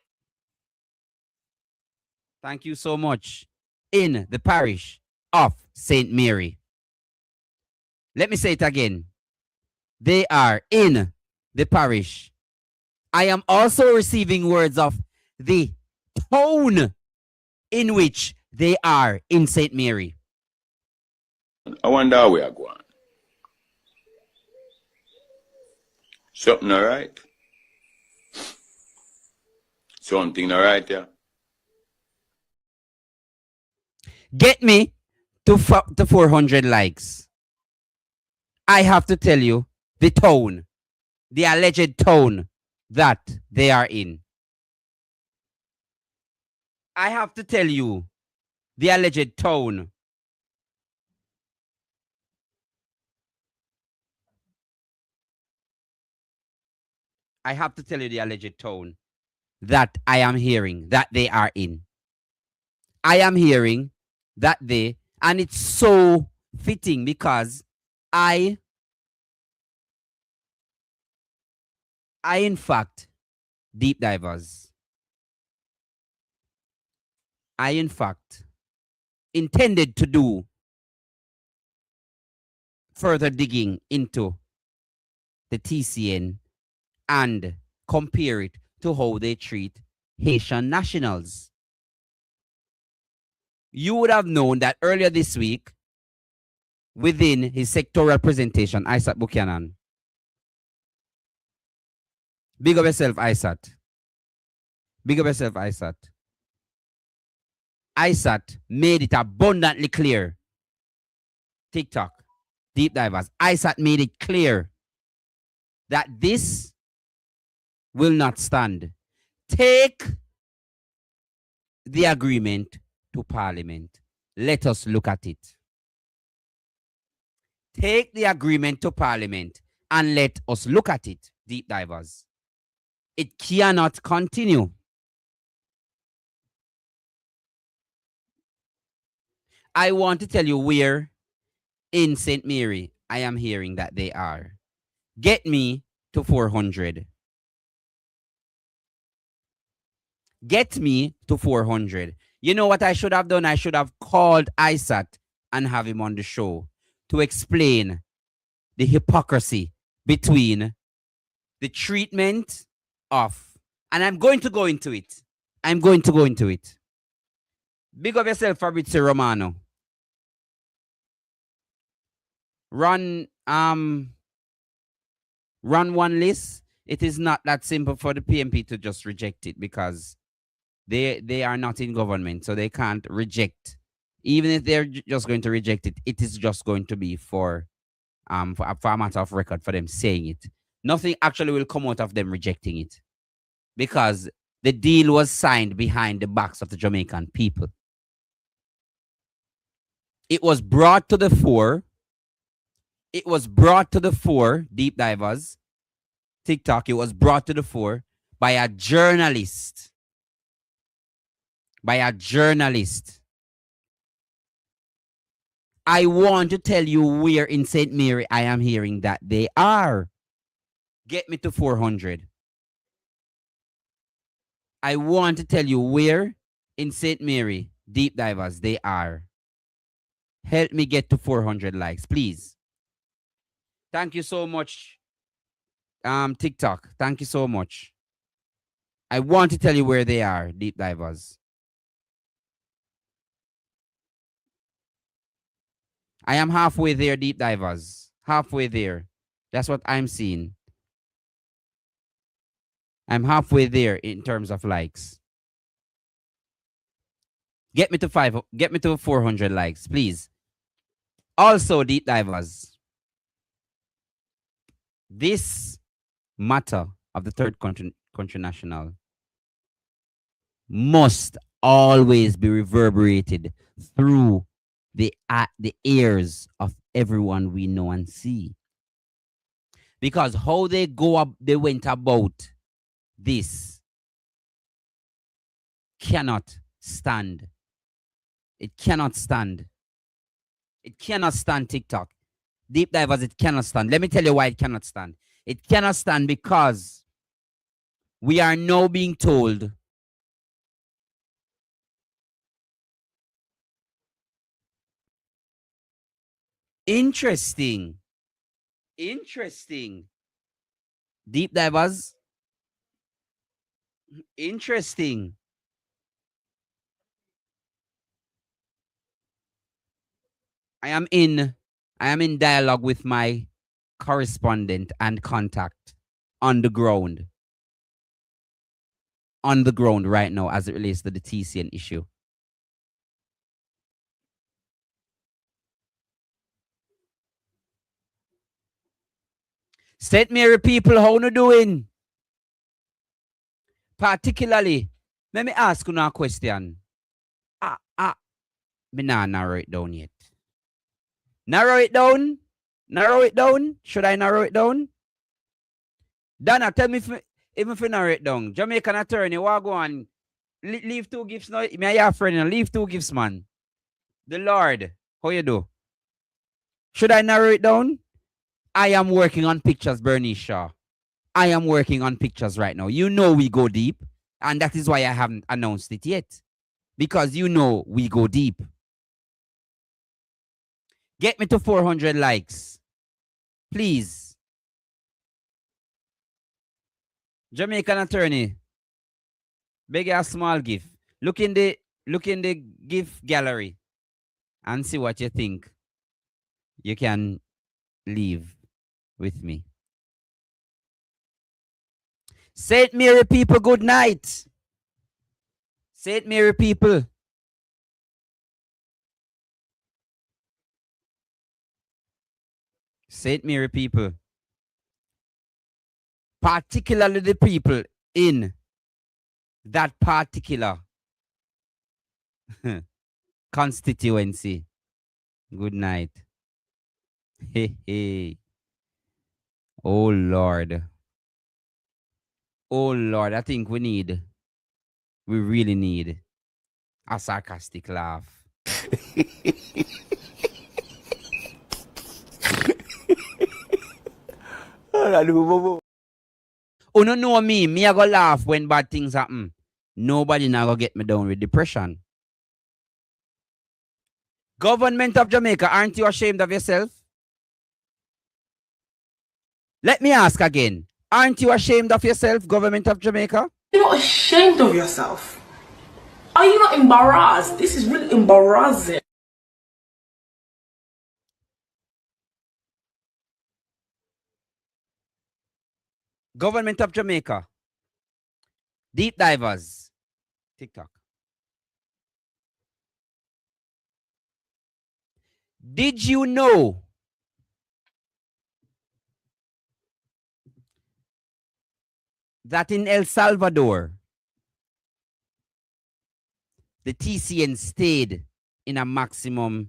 Thank you so much. In the parish of St. Mary. Let me say it again. They are in the parish. I am also receiving words of the tone in which they are in St. Mary. I wonder how we are going. Something all right? Something all right, yeah? Get me to 400 likes. I have to tell you the tone, the alleged tone that they are in. I have to tell you the alleged tone. I have to tell you the alleged tone that I am hearing that they are in. I am hearing that they, and it's so fitting because I in fact, deep divers, I in fact intended to do further digging into the TCN and compare it to how they treat Haitian nationals. You would have known that earlier this week, within his sectorial presentation, Isaac Buchanan. Big up yourself, Isaac. Big up yourself, Isaac. Isaac made it abundantly clear. TikTok, deep divers. Isaac made it clear that this will not stand. Take the agreement to Parliament. Let us look at it. Take the agreement to Parliament and let us look at it, deep divers. It cannot continue. I want to tell you where in St. Mary I am hearing that they are. Get me to 400. Get me to 400. You know what I should have done? I should have called Isaac and have him on the show to explain the hypocrisy between the treatment of, and I'm going to go into it. I'm going to go into it. Big up yourself, Fabrizio Romano. Run one list. It is not that simple for the PMP to just reject it because they are not in government, so they can't reject. Even if they're just going to reject it, it is just going to be for a matter of record for them saying it. Nothing actually will come out of them rejecting it because the deal was signed behind the backs of the Jamaican people. It was brought to the fore. It was brought to the fore, deep divers, TikTok, it was brought to the fore by a journalist. By a journalist. I want to tell you where in St. Mary I am hearing that they are. Get me to 400. I want to tell you where in St. Mary Deep divers, they are. Help me get to 400 likes, please. Thank you so much, TikTok. Thank you so much. I want to tell you where they are, deep divers. I am halfway there, deep divers. Halfway there. That's what I'm seeing. I'm halfway there in terms of likes. Get me to 400 likes, please. Also, deep divers, this matter of the third country national must always be reverberated through the ears of everyone we know and see. Because how they went about this cannot stand. It cannot stand. It cannot stand, TikTok. Deep divers, it cannot stand. Let me tell you why it cannot stand. It cannot stand because we are now being told interesting. Deep divers, interesting. I am in dialogue with my correspondent and contact on the ground right now as it relates to the TCN issue. St. Mary people, how you doing? Particularly, let me ask you now a question. Me not narrow it down yet. Narrow it down? Should I narrow it down? Donna, tell me if I narrow it down. Jamaican attorney, what go on? Leave 2 gifts now. Me your friend, leave 2 gifts, man. The Lord, how you do? Should I narrow it down? I am working on pictures, Bernice Shaw. I am working on pictures right now. You know we go deep, and that is why I haven't announced it yet. Because you know we go deep. Get me to 400 likes. Please. Jamaican attorney. Beg a small gift. Look in the gift gallery and see what you think. You can leave with me. St. Mary people, good night. St. Mary people. St. Mary people. Particularly the people in that particular constituency. Good night. Hey. Oh Lord. Oh Lord, I think we really need a sarcastic laugh. Oh, no, know me. I go laugh when bad things happen. Nobody now go get me down with depression. Government of Jamaica, aren't you ashamed of yourself? Let me ask again. Aren't you ashamed of yourself, government of Jamaica? You're not ashamed of yourself. Are you not embarrassed? This is really embarrassing. Government of Jamaica. Deep divers. TikTok. Did you know that in El Salvador, the TCN stayed in a maximum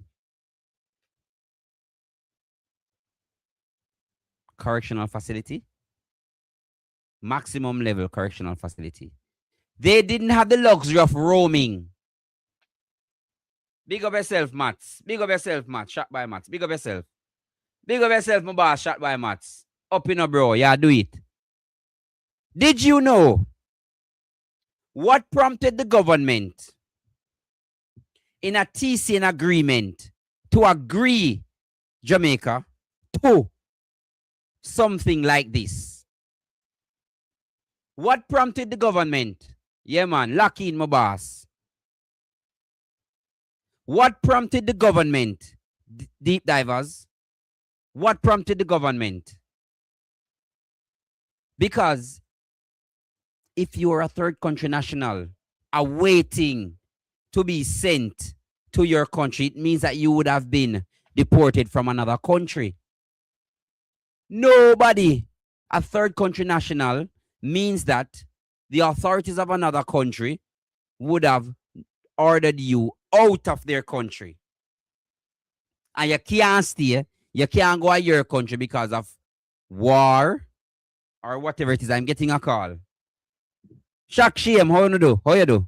correctional facility? Maximum level correctional facility. They didn't have the luxury of roaming. Big up yourself, Mats. Big up yourself, Mats. Shot by Mats. Big up yourself. Big up yourself, my boss. Shot by Mats. Up in a bro. Yeah, do it. Did you know what prompted the government in a TCN agreement to agree, Jamaica, to something like this? What prompted the government? Yeah, man, lock in, my boss. What prompted the government, deep divers? What prompted the government? Because if you are a third country national awaiting to be sent to your country, it means that you would have been deported from another country. Nobody, a third country national, means that the authorities of another country would have ordered you out of their country. And you can't stay, you can't go to your country because of war or whatever it is. I'm getting a call. Shock Shame, how you do? How you do?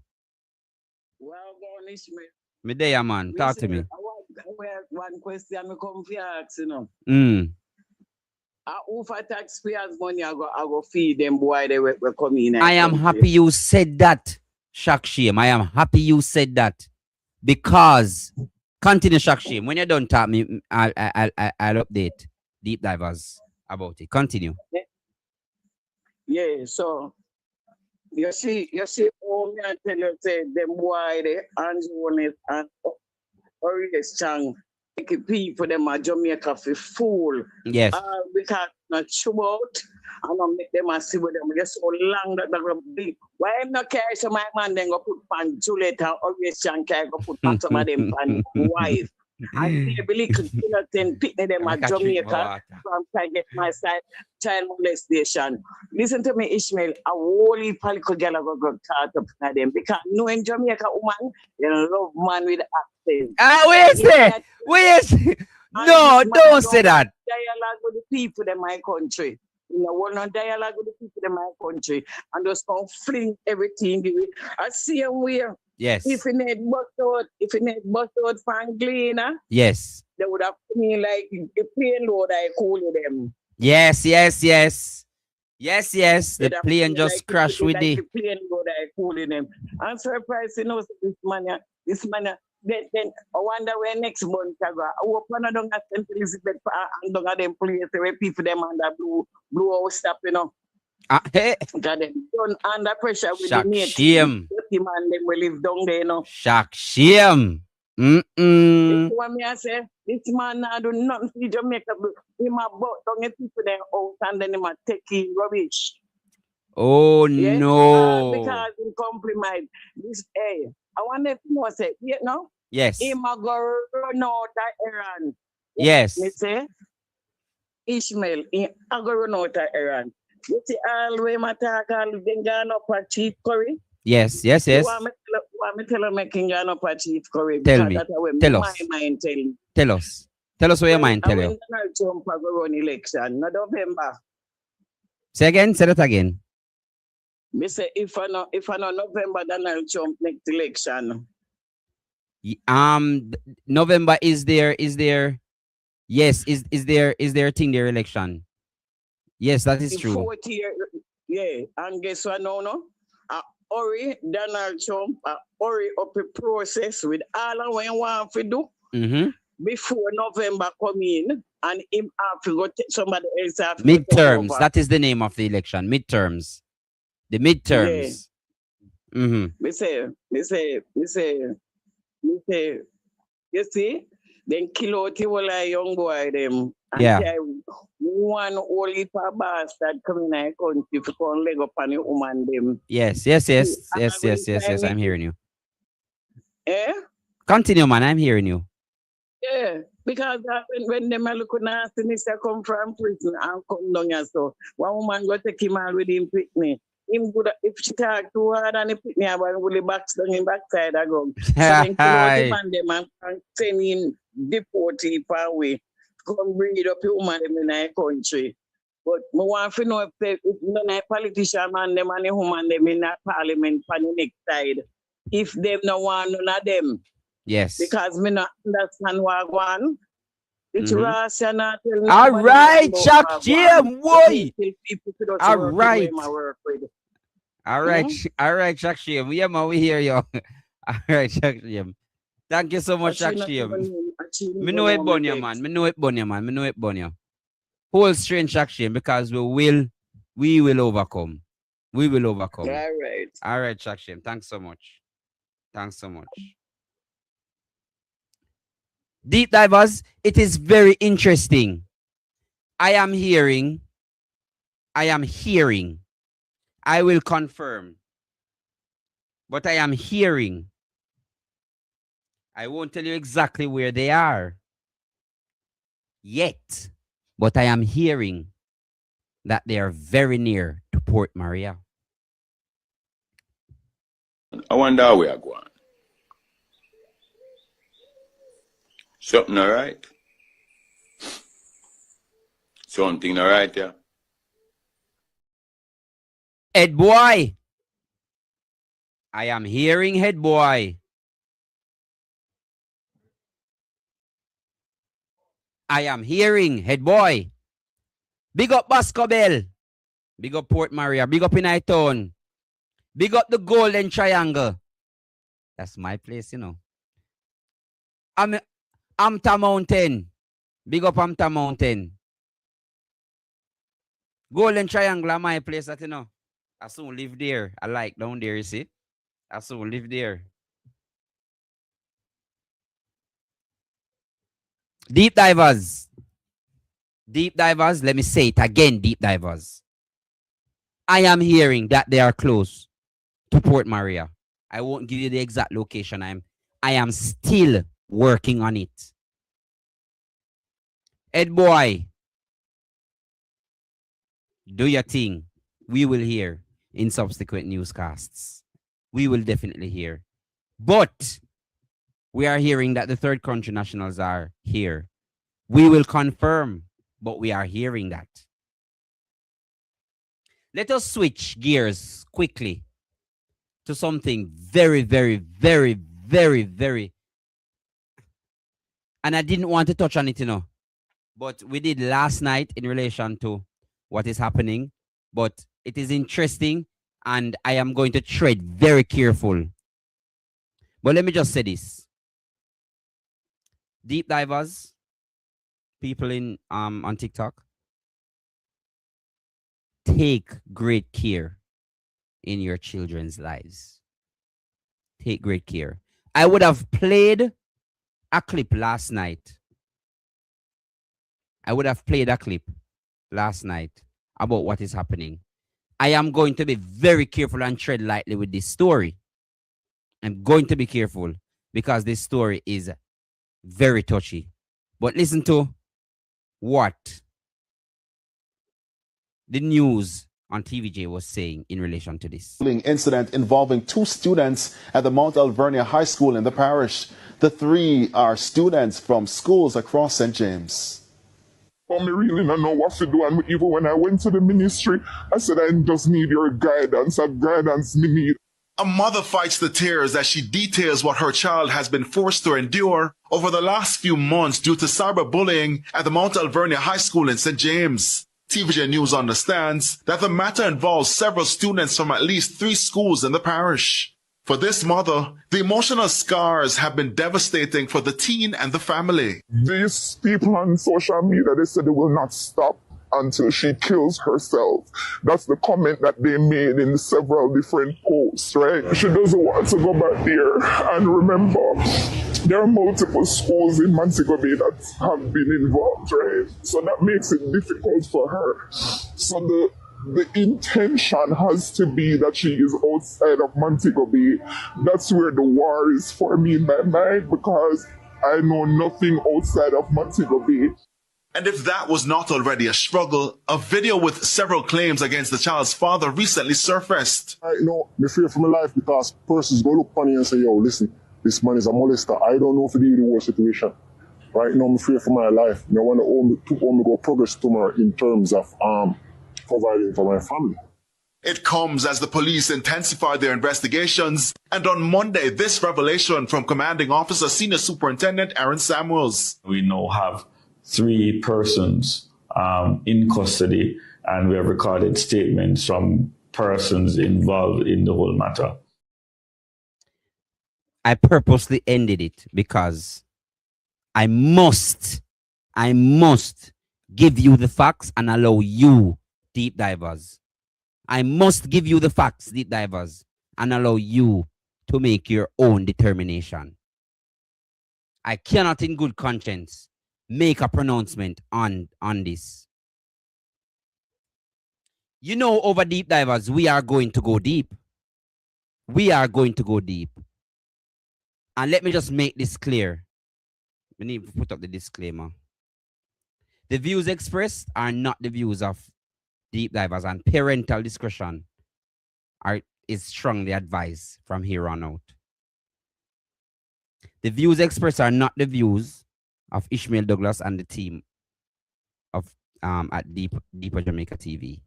Well, go on, Ishmael. Me there, man. Talk to me. I have one question I come for ask, you know. Who for taxpayers' money I go feed them boy they were coming in. I am happy you said that, Shock Shame. I am happy you said that. Because continue, Shock Shame. When you're done talk me, I'll update deep divers about it. Continue. Yeah, so you see, all me I tell you say them boy they hands on it and always strong. People them are Jamaica for fool. Yes. Because not show out and I make them see with them just so long that they're gonna be. Why I'm not care so my man then go put pan Juliet and always strong care go put pan some of them pan wife. And they believe and pick them at Jamaica from trying to get my side child molestation. Listen to me, Ishmael, a whole political girl go caught up in them because knowing Jamaica woman, you love man with accent. Wait. No, don't say that. Dialogue with the people in my country. You know, we're not dialogue with the people in my country. And just don't fling everything. I see them where. Yes. If you need bust out from cleaner, yes, they would have me like the plane load I call them. Yes. The plane just crashed with the plane load I call them. I'm surprised, you know, this man. Then I wonder where next month I go. I open a down at St. Elizabeth and down at them place where people them under blue house stop, you know. Hey. Got them done under pressure with Shock the mate. Shame. The man them will live down there, you know. Shock Shame. This one me I say, this man now do nothing to Jamaica. He ma bought down the people there out and then he ma take in rubbish. Oh yeah? no. Because he compromise. This I wonder if you know say, you know? Yes. He ma go run out of errand. Yes. Me say, Ishmael, he a go run out of errand. You see all way my talk all then gone up a chief curry. Yes. You want me tell him making gone up a chief curry. Tell me. Tell us. My mind tell me. Tell us. Tell us what your mind tell you. When Donald Trump go run election, no November. Say that again. Me say if I know November Donald Trump next election. November is there yes, is there a thing there election? Yes, that is true. 4th year, yeah, and guess what no? Hurry Donald Trump hurry up a process with all of what you want to do before November come in and him have to go take somebody else have to midterms. That is the name of the election. Midterms. The midterms. Yeah. Me say, you see, then kill out the whole young boy them. And yeah. One whole heap of bastard coming in the country to come leg up on the woman them. Yes. I'm hearing you. Eh? Continue, man. I'm hearing you. Yeah, because when them look nasty, Mr. come from prison and come down here, so one woman go take him out with him picnic. Him good if she talk too hard and he pick me up and will the back down in backside I go. So then kill out them and send in deport him away. Come bring it up the woman them in our country. But I want to know if none of politician man them and the woman them in that parliament on the next side. If them no want none of them. Yes. Because me not understand what I want. All right, Chuck Jim, boy. All right. All right, Chuck Jim. Yeah, man, we hear you. All right, Chuck Jim. Thank you so much, Shakshim. Me know it Bonya, man. Me know it Bonya, man. Me know it Bonya. Whole strange Shakshim, because we will overcome. We will overcome. All right. All right, Shakshim. Thanks so much. Thanks so much. Deep divers, it is very interesting. I am hearing. I will confirm. But I am hearing. I won't tell you exactly where they are yet, but I am hearing that they are very near to Port Maria. I wonder how we are going. Something all right? Something all right, yeah? Head boy. I am hearing head boy. I am hearing head boy. Big up Bascobel. Big up Port Maria. Big up in Town. Big up the Golden Triangle. That's my place, you know. Amta Mountain. Big up Amta Mountain. Golden Triangle are my place, that you know. I soon live there. I like down there, you see. I soon live there. Deep divers. Deep divers, let me say it again, deep divers. I am hearing that they are close to Port Maria. I won't give you the exact location. I am still working on it. Ed boy, do your thing. We will hear in subsequent newscasts. We will definitely hear. But we are hearing that the third country nationals are here. We will confirm, but we are hearing that. Let us switch gears quickly to something very, very, very, very, very. And I didn't want to touch on it, you know, but we did last night in relation to what is happening. But it is interesting, and I am going to tread very careful. But let me just say this. Deep divers, people in on TikTok, take great care in your children's lives. Take great care. I would have played a clip last night. about what is happening. I am going to be very careful and tread lightly with this story. I'm going to be careful because this story is very touchy. But listen to what the news on TVJ was saying in relation to this. Incident involving 2 students at the Mount Alvernia High School in the parish. The 3 are students from schools across St. James. But me really don't know what to do, and even when I went to the ministry, I said I just need your guidance, a guidance me need. A mother fights the tears as she details what her child has been forced to endure over the last few months due to cyberbullying at the Mount Alvernia High School in St. James. TVJ News understands that the matter involves several students from at least 3 schools in the parish. For this mother, the emotional scars have been devastating for the teen and the family. These people on social media, they said they will not stop until she kills herself. That's the comment that they made in several different posts, right? She doesn't want to go back there. And remember, there are multiple schools in Montego Bay that have been involved, right? So that makes it difficult for her. So the intention has to be that she is outside of Montego Bay. That's where the war is for me in my mind, because I know nothing outside of Montego Bay. And if that was not already a struggle, a video with several claims against the child's father recently surfaced. I know, I fear for my life because persons go look funny and say, yo, listen, this man is a molester. I don't know if it is the worst situation. Right now, I'm fear for my life. I want to only go progress tomorrow in terms of providing for my family. It comes as the police intensify their investigations, and on Monday, this revelation from Commanding Officer Senior Superintendent Aaron Samuels. We now have 3 persons in custody, and we have recorded statements from persons involved in the whole matter. I purposely ended it because I must give you the facts and allow you, deep divers. I must give you the facts, deep divers, and allow you to make your own determination. I cannot in good conscience make a pronouncement on this. You know, over deep divers, we are going to go deep. We are going to go deep. And let me just make this clear. We need to put up the disclaimer. The views expressed are not the views of deep divers, and parental discretion is strongly advised from here on out. The views expressed are not the views of Ishmael Douglas and the team of at Deeper Jamaica TV.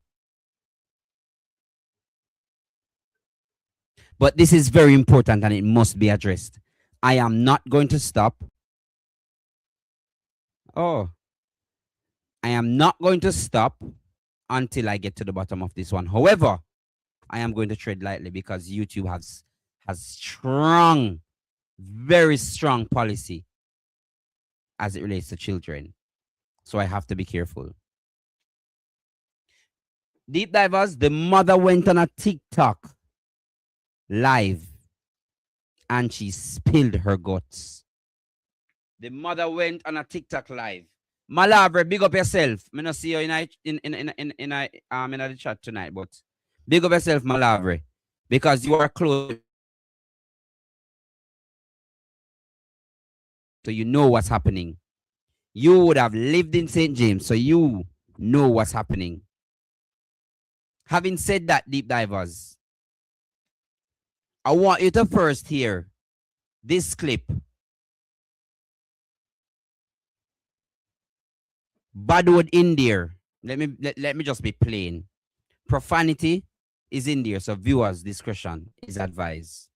But this is very important and it must be addressed. I am not going to stop. I am not going to stop until I get to the bottom of this one. However, I am going to tread lightly because YouTube has strong, very strong policy as it relates to children. So I have to be careful. Deep divers, the mother went on a TikTok live and she spilled her guts. The mother went on a TikTok live. Malavre, big up yourself. I don't see you in the chat tonight, but big up yourself, Malavre, because you are close. So you know what's happening. You would have lived in St. James, so you know what's happening. Having said that, deep divers, I want you to first hear this clip. Bad word in there. Let me just be plain. Profanity is in there, so viewers' discretion is advised.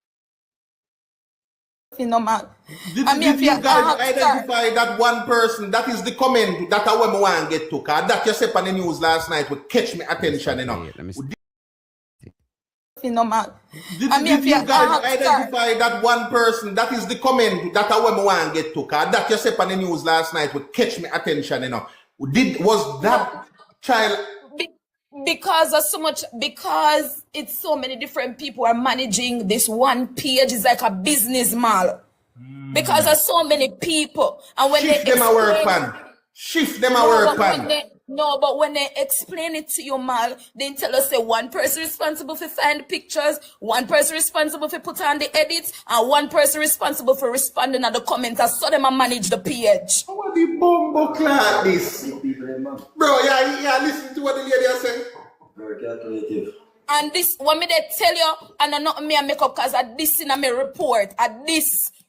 Did you guys identify that one person? That is the comment that I want to get to. That you said on the news last night would catch my attention. You know. Did you guys identify that one person? That is the comment that I want to get to. That you said on the news last night would catch my attention. You know. Was that child? Because it's so many different people are managing this one page. Is like a business model. Because there's so many people, and when shift them a work pan. Shift them a work pan. But when they explain it to you, Mal, they tell us that one person responsible for find pictures, one person responsible for put on the edits, and one person responsible for responding to the comments. I saw them manage the page. What the bumbo clad this? Bro, yeah, listen to what the lady is saying. Very calculative. And this, what me they tell you, and I'm not me make up because at this in my report,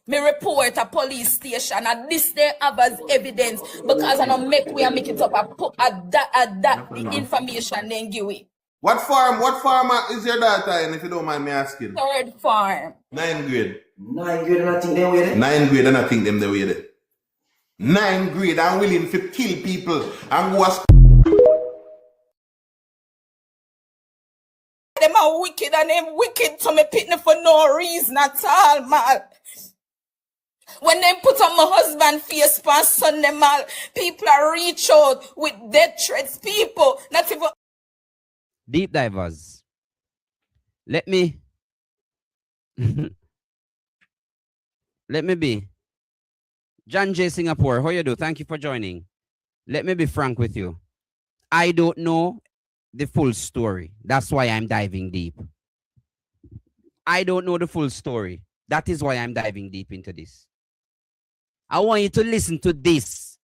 me report a police station, and this they have as evidence because I don't make it up. I put that information then give it. What farm is your daughter in, if you don't mind me asking? 3rd farm. 9th grade. 9th grade, and I think they with it. 9th grade, and I think them they with it. 9th grade, I'm willing to kill people and go as them are wicked, and them wicked to me pitney for no reason at all, man. When they put on my husband face on Sunday, man, people are reach out with death threats. People, not even. Deep divers, let me be. John J. Singapore, how you do? Thank you for joining. Let me be frank with you. I don't know the full story. That's why I'm diving deep. I don't know the full story. That is why I'm diving deep into this. I want you to listen to this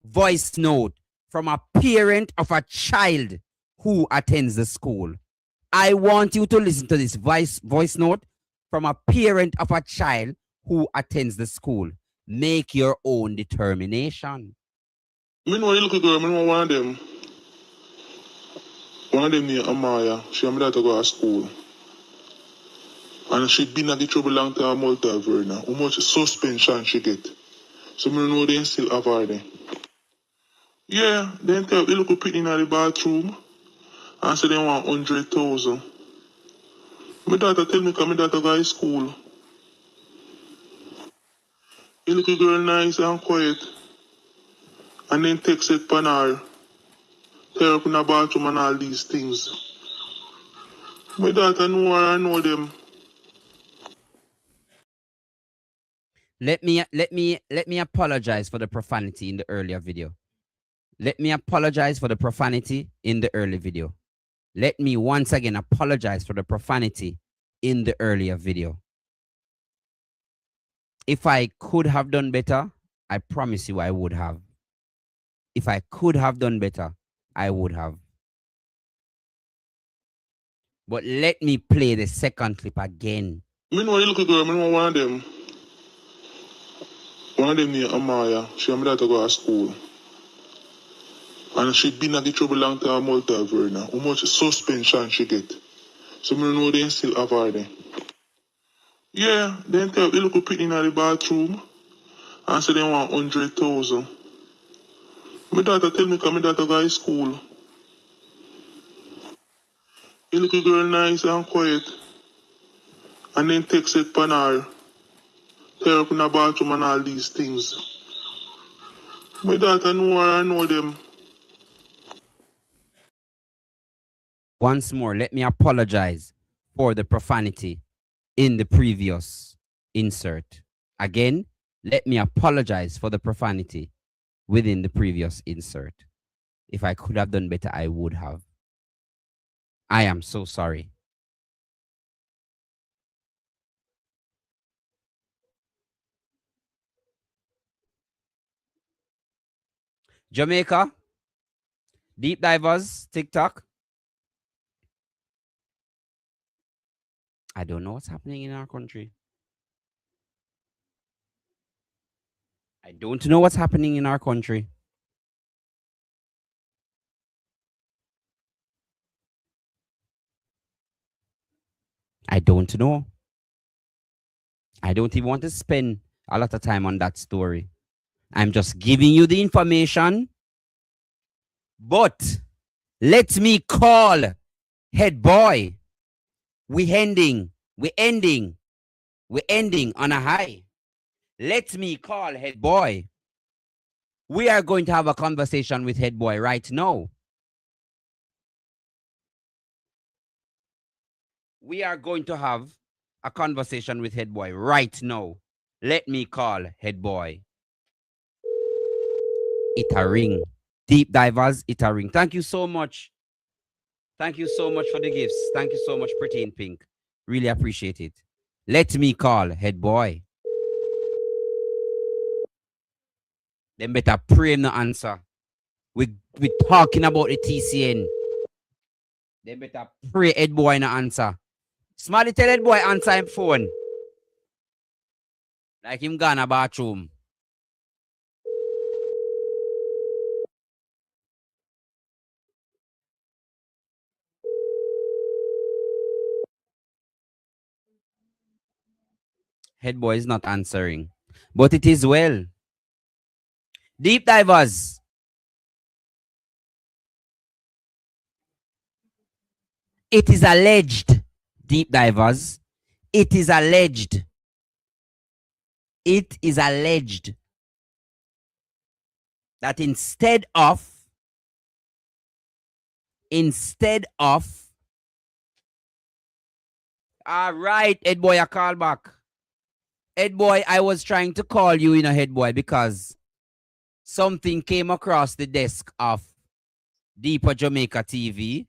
voice note from a parent of a child who attends the school. I want you to listen to this voice note from a parent of a child who attends the school. Make your own determination. I know a little girl, I know one of them. One of them named Amaya. She and my daughter go to school. And she been at the trouble long time multi-verna. How much suspension she get? So I know they still have her there. Yeah, then tell the little picnic in the bathroom. And say they want 100,000. My daughter tell me because my daughter go to school. You look a girl nice and quiet. And then text it pan her. Tear up in the bathroom and all these things. My daughter know her, I know them. Let me apologize for the profanity in the earlier video. Let me apologize for the profanity in the early video. Let me once again apologize for the profanity in the earlier video. If I could have done better, I promise you I would have. If I could have done better, I would have. But let me play the second clip again. Me know you look a girl, me know one of them. One of them named Amaya. She and my daughter go to school. And she been at the trouble long time multi-verna. How much suspension she get. So me know they still have her there. Yeah, then tell you look a picnic in the bathroom. And say they want 100,000. My daughter tell me because my daughter go to school. You look a girl nice and quiet. And then text it pan her. Tear up in the bathroom and all these things. My daughter know her, I know them. Once more, let me apologize for the profanity in the previous insert. Again, let me apologize for the profanity within the previous insert. If I could have done better, I would have. I am so sorry. Jamaica, deep divers, TikTok. I don't know what's happening in our country. I don't know what's happening in our country. I don't know. I don't even want to spend a lot of time on that story. I'm just giving you the information. But let me call head boy. We're ending on a high. Let me call head boy. We are going to have a conversation with head boy right now. We are going to have a conversation with head boy right now. Let me call head boy. It a ring. Deep divers, it a ring. Thank you so much. Thank you so much for the gifts. Thank you so much, Pretty in Pink. Really appreciate it. Let me call head boy. Them better pray no answer. We talking about the TCN. They better pray head boy no answer. Smarty tell head boy answer him phone. Like him gone a bathroom. Head boy is not answering. But it is well. Deep divers. It is alleged. Deep divers. It is alleged. It is alleged that instead of all right, head boy, I call back. Head boy, I was trying to call you in a head boy because something came across the desk of Deeper Jamaica TV.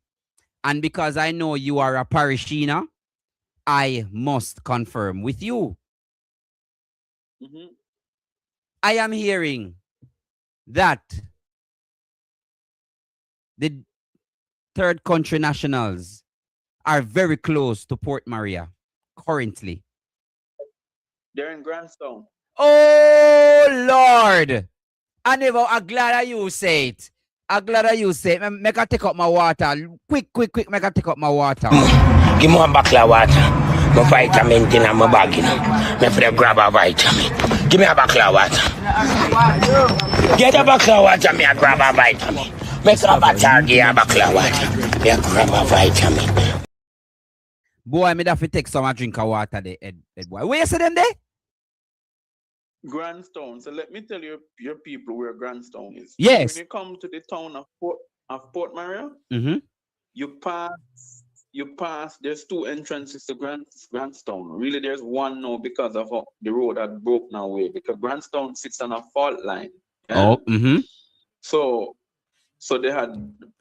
And because I know you are a parishioner, I must confirm with you. I am hearing that the third country nationals are very close to Port Maria currently. They're in Grandstone. Oh, Lord. I'm glad that you say it. I'm glad that you say it. Make I take up my water. Quick. Make I take up my water. Give me one bottle of water. My vitamin in my bag. Me for grab a vitamin. Give me a bottle of water. Get a bottle of water. Me grab a vitamin. Make a bottle. Give a bottle of water. Me grab a vitamin. Boy, me have to take some drink of water there, head boy. Where you see them there? Grandstone. So let me tell you, your people where Grandstone is. Yes. When you come to the town of Port Maria, Mm-hmm. you pass. There's two entrances to Grandstone. Really, there's one now because of the road that broke now way, because Grandstone sits on a fault line. Yeah? Oh. Mm-hmm. So they had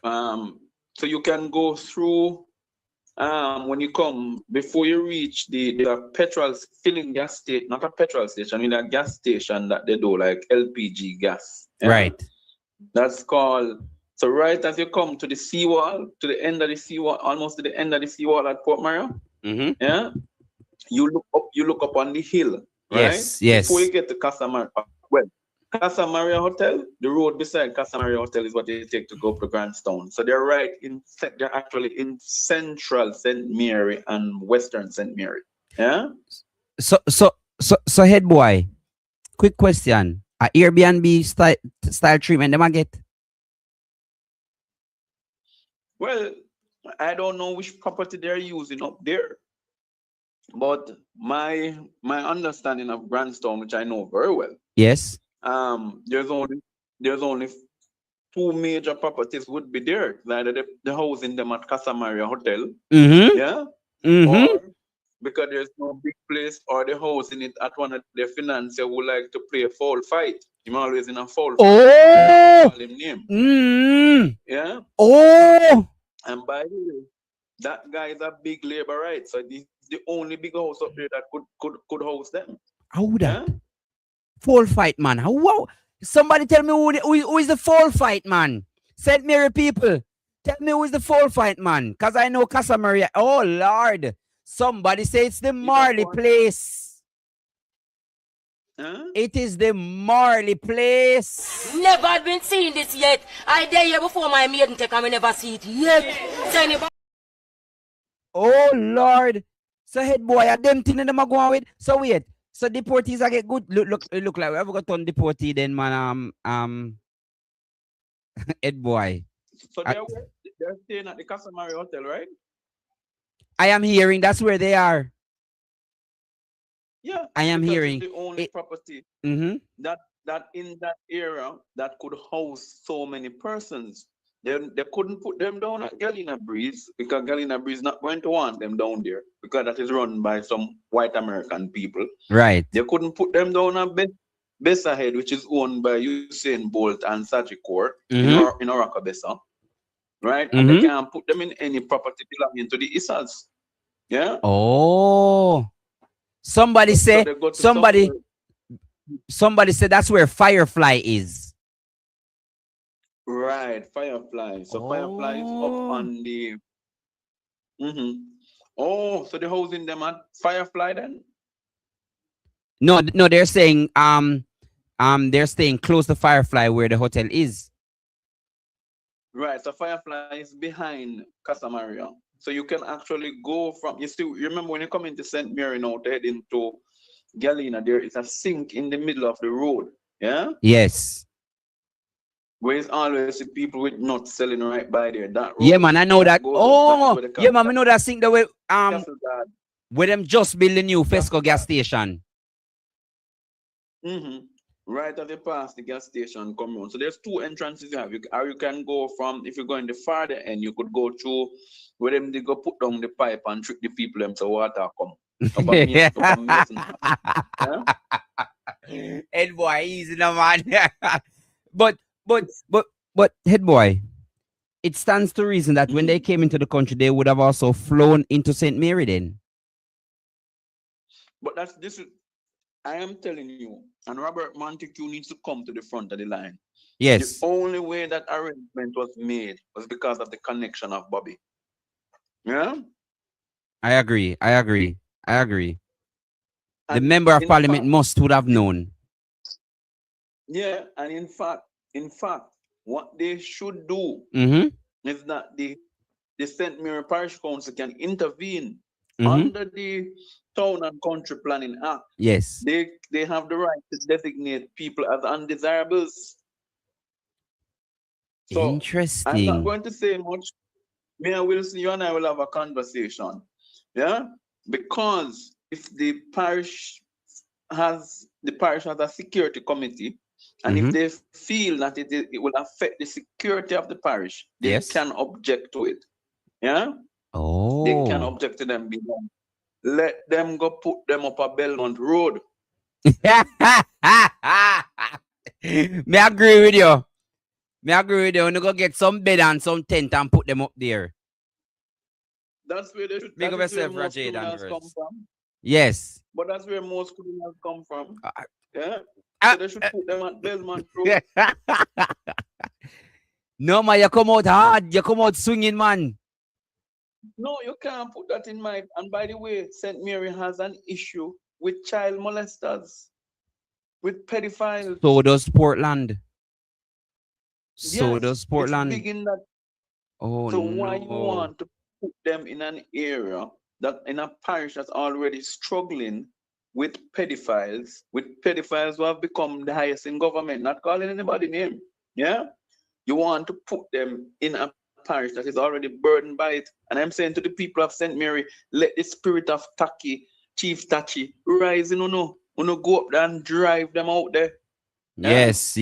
so you can go through when you come before you reach the petrol filling gas station, not a petrol station, a gas station that they do like LPG gas. Yeah? Right. That's called. So right as you come to the seawall, to the end of the seawall, almost to the end of the seawall at Port Maria, Mm-hmm. yeah, you look up on the hill, right? Yes. Yes. Before you get to Casa Maria, well, Casa Maria Hotel, the road beside Casa Maria Hotel is what you take to go up to Grandstone. So they're actually in central St. Mary and western St. Mary. Yeah. So head boy, quick question: a Airbnb style treatment them I get? Well, I don't know which property they're using up there, but my understanding of Grandstone, which I know very well. Yes. There's only two major properties would be there. Either the house in them at Casa Maria Hotel, Mm-hmm. yeah, Mm-hmm. or because there's no big place, or the house in it at one of the financier who like to play a foul fight. He's always in a foul fight. Oh. Call him name. Mm. Yeah. Oh. And by the way, that guy is a big labor right, so this is the only big house up there that could house them. How that? Yeah? Foul fight, man. How? Wow. Somebody tell me who is the foul fight, man. St. Mary people, tell me who is the foul fight, man. Because I know Casa Maria. Oh, Lord. Somebody say it's the Marley place. Huh? It is the Marley place. Never had been seeing this yet. I dare you before my maiden take and I never see it yet. Oh, Lord. So head boy, are them thing them are going with? So wait. So deportees are get good. Look like we have got on deportee then, man. Head boy. So they're staying at the Casa Maria Hotel, right? I am hearing that's where they are. Yeah. I am hearing it's the only property that in that area that could house so many persons. They couldn't put them down at Galena Breeze because Galena Breeze not going to want them down there because that is run by some white American people. Right. They couldn't put them down at Bessa Head, which is owned by Usain Bolt and Sagicor in Oraka Bessa. Right? And they can't put them in any property belonging to the Isas. Yeah. Oh. Somebody say somebody said that's where Firefly is. Right, Firefly. So Firefly is up on the. Oh, so they're housing them at Firefly then? No, they're saying they're staying close to Firefly where the hotel is. Right, so Firefly is behind Casa Maria. So you can actually go from, you remember when you come into St. Mary now to head into Galena, there is a sink in the middle of the road. Yeah? Yes. Where is always the people with nuts selling right by there. That road, yeah, man, I know that. Oh, yeah, man, I know that sink the way where them just build the new Fesco gas station. Right as you pass the gas station, come on. So there's two entrances you have. Or you can go from, if you're going the farther end, you could go through where them they go put down the pipe and trick the people them so water come. Head boy, easy no man. But head boy, it stands to reason that when they came into the country, they would have also flown into St. Mary then. But I am telling you, and Robert Montague needs to come to the front of the line. Yes. The only way that arrangement was made was because of the connection of Bobby. Yeah? I agree. The member of parliament would have known. Yeah, and in fact, what they should do is that the St. Mary Parish Council can intervene under the Town and Country Planning Act. Yes. They have the right to designate people as undesirables. So interesting. I'm not going to say much. Me and Wilson, you and I will have a conversation. Yeah? Because if the parish has the parish has a security committee, and if they feel that it will affect the security of the parish, they can object to it. Yeah? They can object to them being done. Let them go put them up a Belmont Road. Me agree with you. You go get some bed and some tent and put them up there. That's where they should Big up that's where yourself, most Roger criminals Andrews. come from. Yes. But that's where most criminals come from. Yeah. So they should put them at Belmont Road. No, man, you come out hard. You come out swinging, man. No, you can't put that in mind. And by the way, St. Mary has an issue with child molesters, with pedophiles. So does Portland. It's big in that. Oh, so no. why you want to put them in an area that in a parish that's already struggling with pedophiles who have become the highest in government, not calling anybody name. Yeah? You want to put them in a parish that is already burdened by it. And I'm saying to the people of St. Mary, let the spirit of Chief Tachi rise in go up there and drive them out there. Yes.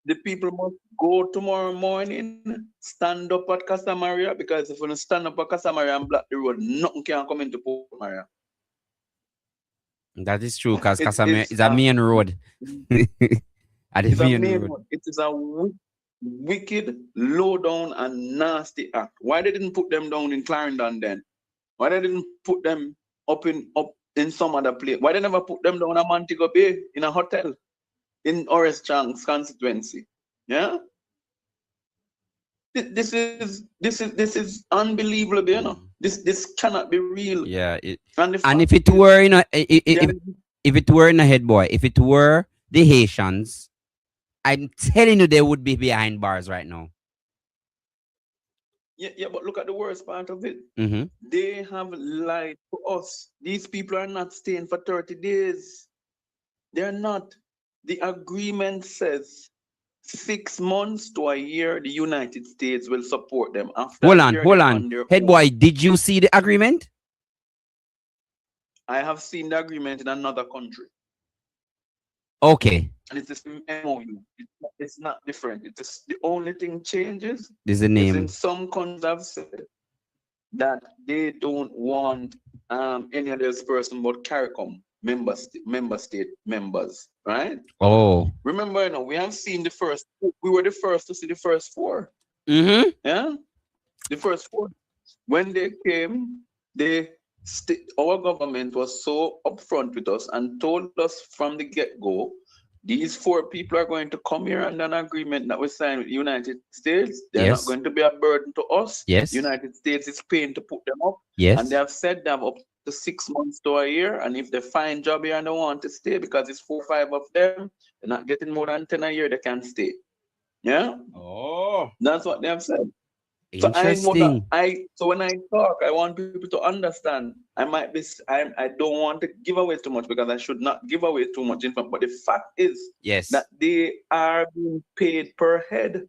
The people must go tomorrow morning, stand up at Casa Maria, because if you stand up at Casa Maria and block the road, nothing can come into Port Maria. That is true, because Casa Maria is a main road. It is a wicked, low down, and nasty act. Why they didn't put them down in Clarendon then? Why they didn't put them up in some other place? Why they never put them down at Montego Bay in a hotel in Horace Chang's constituency? Yeah, this is unbelievable, you know. This cannot be real. Yeah, and if it were if it were in a head boy, if it were the Haitians, I'm telling you, they would be behind bars right now. Yeah, but look at the worst part of it. They have lied to us. These people are not staying for 30 days. They're not. The agreement says 6 months to a year, the United States will support them. After hold on. Head boy, did you see the agreement? I have seen the agreement in another country. Okay. And it's the same MOU. It's not different. The only thing changes is the name. In some countries have said that they don't want any other person but CARICOM member state members, right? Oh. Remember, we have seen the first. We were the first to see the first 4. Yeah. The first 4. When they came, our government was so upfront with us and told us from the get-go, these 4 people are going to come here under an agreement that we signed with the United States. They're not going to be a burden to us. Yes. The United States is paying to put them up. Yes. And they have said they have up to 6 months to a year. And if they find job here and they want to stay, because it's 4 or 5 of them, they're not getting more than 10 a year, they can stay. Yeah? Oh. That's what they have said. Interesting. So when I talk, I want people to understand. I don't want to give away too much, because I should not give away too much info. But the fact is that they are being paid per head,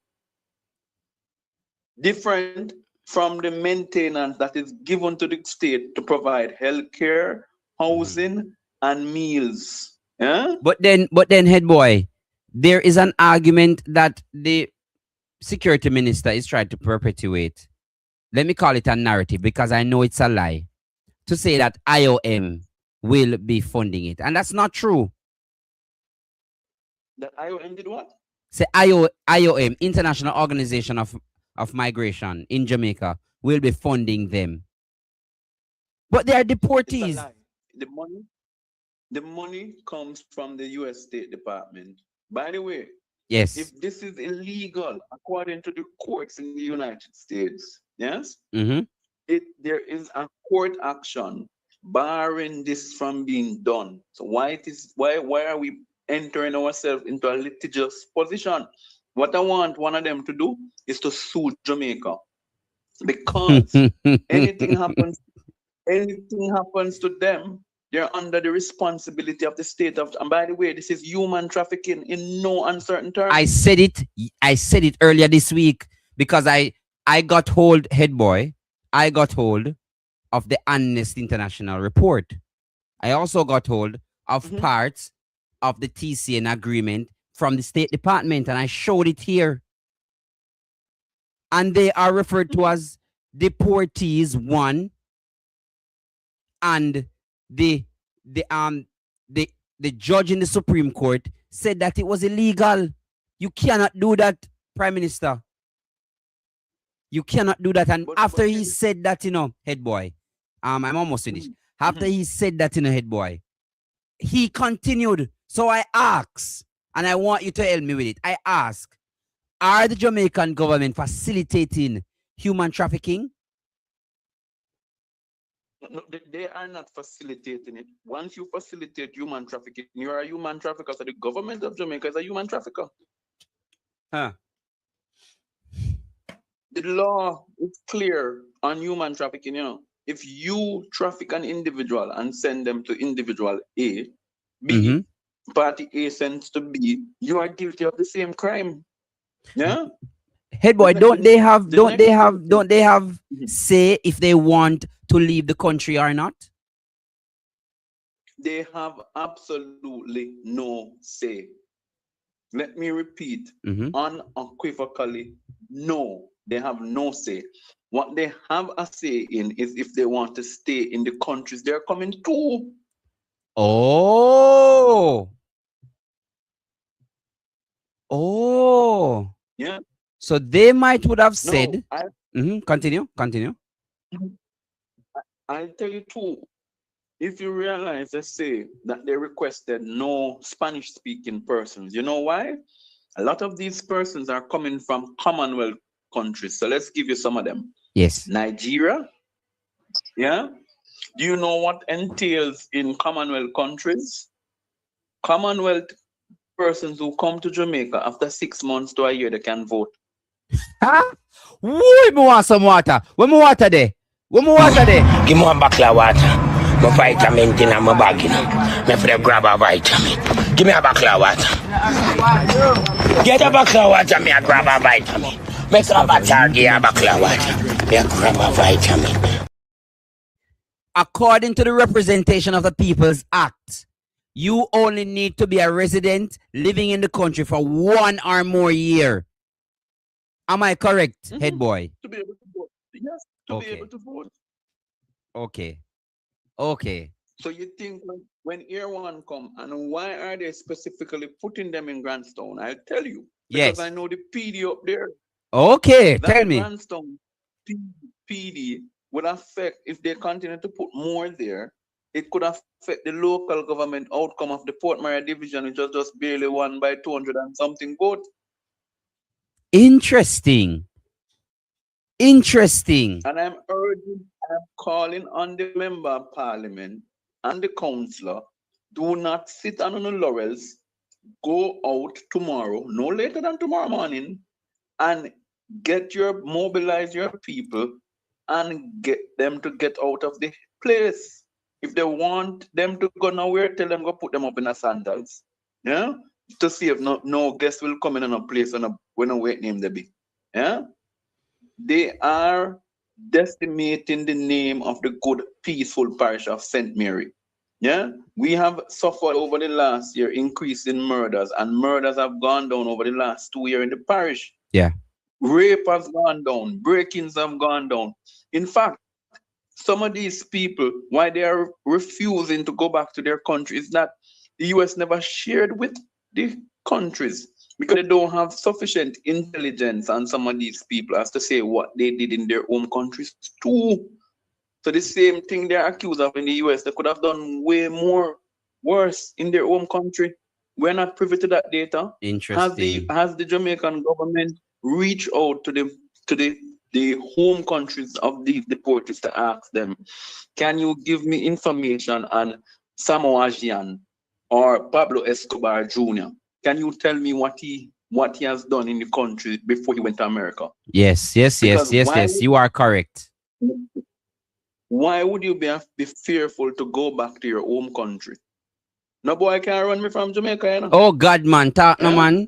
different from the maintenance that is given to the state to provide healthcare, housing, and meals. Yeah. But then, head boy, there is an argument that the security minister is trying to perpetuate. Let me call it a narrative, because I know it's a lie, to say that IOM will be funding it. And that's not true. That IOM did what? Say IOM, International Organization of Migration in Jamaica, will be funding them. But they are deportees. The money comes from the U.S. State Department. By the way, yes, if this is illegal according to the courts in the United States, yes, there is a court action barring this from being done. So why are we entering ourselves into a litigious position? What I want one of them to do is to sue Jamaica, because anything happens to them, they're under the responsibility of the state of. And by the way, this is human trafficking in no uncertain terms. I said it earlier this week, because I got hold, head boy. I got hold of the Amnesty International report, I also got hold of parts of the TCN agreement from the State Department, and I showed it here. And they are referred to as deportees 1, and the judge in the Supreme Court said that it was illegal. You cannot do that, Prime Minister. You cannot do that. And after he said that, head boy, I'm almost finished. After he said that, head boy, he continued. So I asked, and I want you to help me with it. I ask, are the Jamaican government facilitating human trafficking? No, they are not facilitating it. Once you facilitate human trafficking, you are a human trafficker. So the government of Jamaica is a human trafficker. Huh. The law is clear on human trafficking. If you traffic an individual and send them to individual A, B, party A sends to B, you are guilty of the same crime. Yeah. Head boy, don't they have say if they want to leave the country or not? They have absolutely no say. Let me repeat, unequivocally, no. They have no say. What they have a say in is if they want to stay in the countries they're coming to. Oh. Yeah. So they would have said. Continue. I'll tell you too. If you realize, let's say that they requested no Spanish-speaking persons. You know why? A lot of these persons are coming from Commonwealth countries. So let's give you some of them. Yes. Nigeria. Yeah. Do you know what entails in Commonwealth countries? Commonwealth persons who come to Jamaica after 6 months to a year, they can vote. Woo, me want some water. Where my water there? Give me one bottle of water. My vitamin in my bag. Me for grab a vitamin. Give me a bottle of water. Get a bottle of water, me a grab a vitamin. Make a bottle, give a bottle of water. Me a grab a vitamin. According to the Representation of the People's Act, you only need to be a resident living in the country for 1 or more year. Am I correct, head boy? To be able to vote. Yes, to be able to vote. Okay. So you think when Air One come, and why are they specifically putting them in Grandstone? I'll tell you. Because I know the PD up there. Okay, that tell me. Grandstone PD would affect, if they continue to put more there, it could affect the local government outcome of the Port Maria division, which was just barely won by 200 and something votes. Interesting. And I'm calling on the member of parliament and the councillor, do not sit on the laurels, go out tomorrow, no later than tomorrow morning, and mobilize your people and get them to get out of the place. If they want them to go nowhere, tell them go put them up in the sandals. Yeah? To see if no guest will come in a place when a wait name they be. Yeah? They are decimating the name of the good, peaceful parish of St. Mary. Yeah, we have suffered over the last year increase in murders, and murders have gone down over the last 2 years in the parish. Yeah, rape has gone down, break-ins have gone down. In fact, some of these people, why they are refusing to go back to their country, is that the US never shared with the countries, because they don't have sufficient intelligence on some of these people as to say what they did in their own countries too. So the same thing they're accused of in the US, they could have done way more worse in their own country. We're not privy to that data. Interesting. Has the Jamaican government reached out to the home countries of these deportees to ask them, can you give me information on Samoa Gyan or Pablo Escobar Jr.? Can you tell me what he has done in the country before he went to America? Yes. You are correct. Why would you be fearful to go back to your home country? No boy can run me from Jamaica, you know? Oh God, man, talk no man.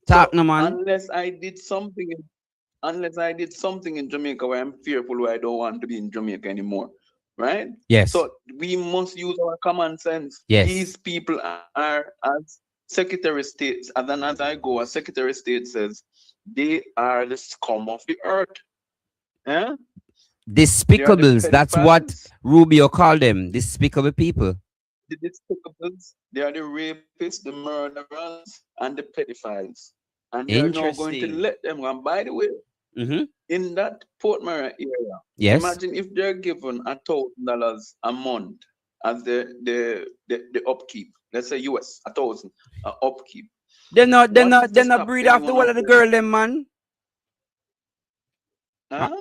Talk no man. Unless I did something in Jamaica where I'm fearful, where I don't want to be in Jamaica anymore, right? Yes. So we must use our common sense. Yes. These people are, as Secretary of State, as I go, as Secretary of State says, they are the scum of the earth. Yeah? Despicables. That's what Rubio called them. Despicable people. The despicables, they are the rapists, the murderers, and the pedophiles. And they're now going to let them go. And by the way, in that Port Mara area, yes, imagine if they're given $1,000 a month as the upkeep. Let's say US, 1,000 upkeep. They're not breed off the wall of the girl, them man.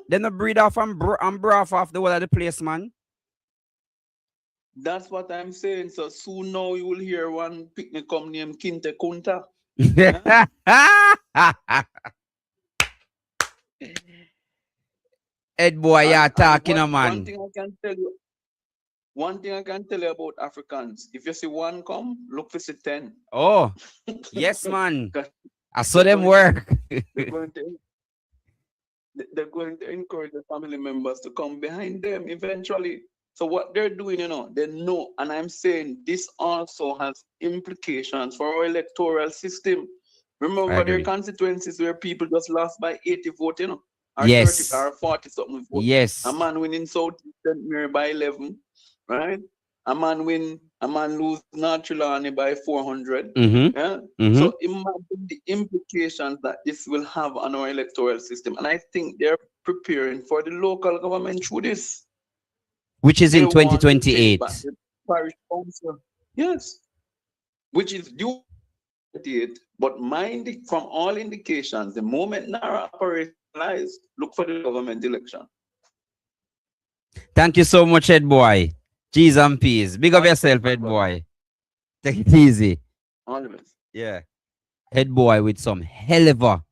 They're not breed off and broth off the wall of the place, man. That's what I'm saying. So soon now you will hear one picnic come named Kinte Kunta. Ed boy, you're talking, man. One thing I can tell you about Africans, if you see one come, look for see 10. Oh, yes, man. I saw them work. They're going to encourage the family members to come behind them eventually. So what they're doing, they know, and I'm saying this also has implications for our electoral system. Remember, there are constituencies where people just lost by 80 votes, or yes, 30 or 40 something votes. Yes. A man win in South St. Mary by 11, right? A man lose North Trelawney by 400. Yeah? So imagine the implications that this will have on our electoral system. And I think they're preparing for the local government through this. Which is in 2028. Parish council. Yes. Which is due 2028. But from all indications, the moment NARA operationalized, look for the government election. Thank you so much, Ed boy. G's and P's. Big up yourself, Ed boy. Take it easy. All the best. Yeah. Ed boy with some hell of a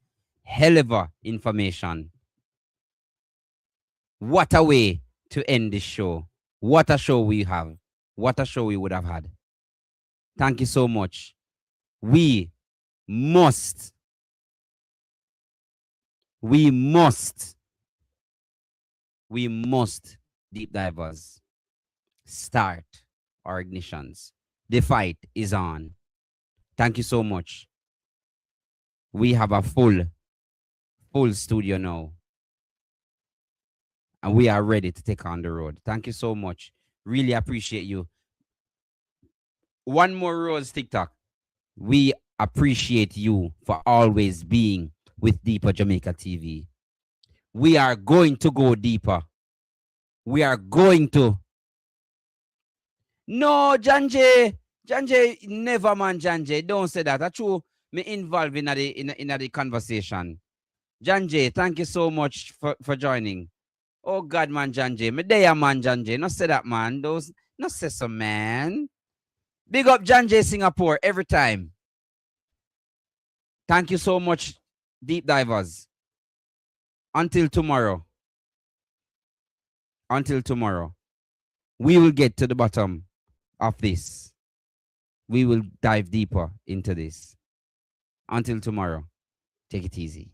information. What a way to end this show. What a show we have. What a show we would have had. Thank you so much. We must deep divers start our ignitions. The fight is on. Thank you so much. We have a full studio now. And we are ready to take on the road. Thank you so much. Really appreciate you. One more rose, TikTok. We appreciate you for always being with Deeper Jamaica TV. We are going to go deeper. We are going to. No, Janje, never, man, Janje. Don't say that. That's true. Me involved in the conversation. Janje, thank you so much for joining. Oh God, man, Janje. Me there, man, Janje. No say that, man. No say so, man. Big up Janje Singapore every time. Thank you so much, deep divers. Until tomorrow. We will get to the bottom of this. We will dive deeper into this. Until tomorrow, take it easy.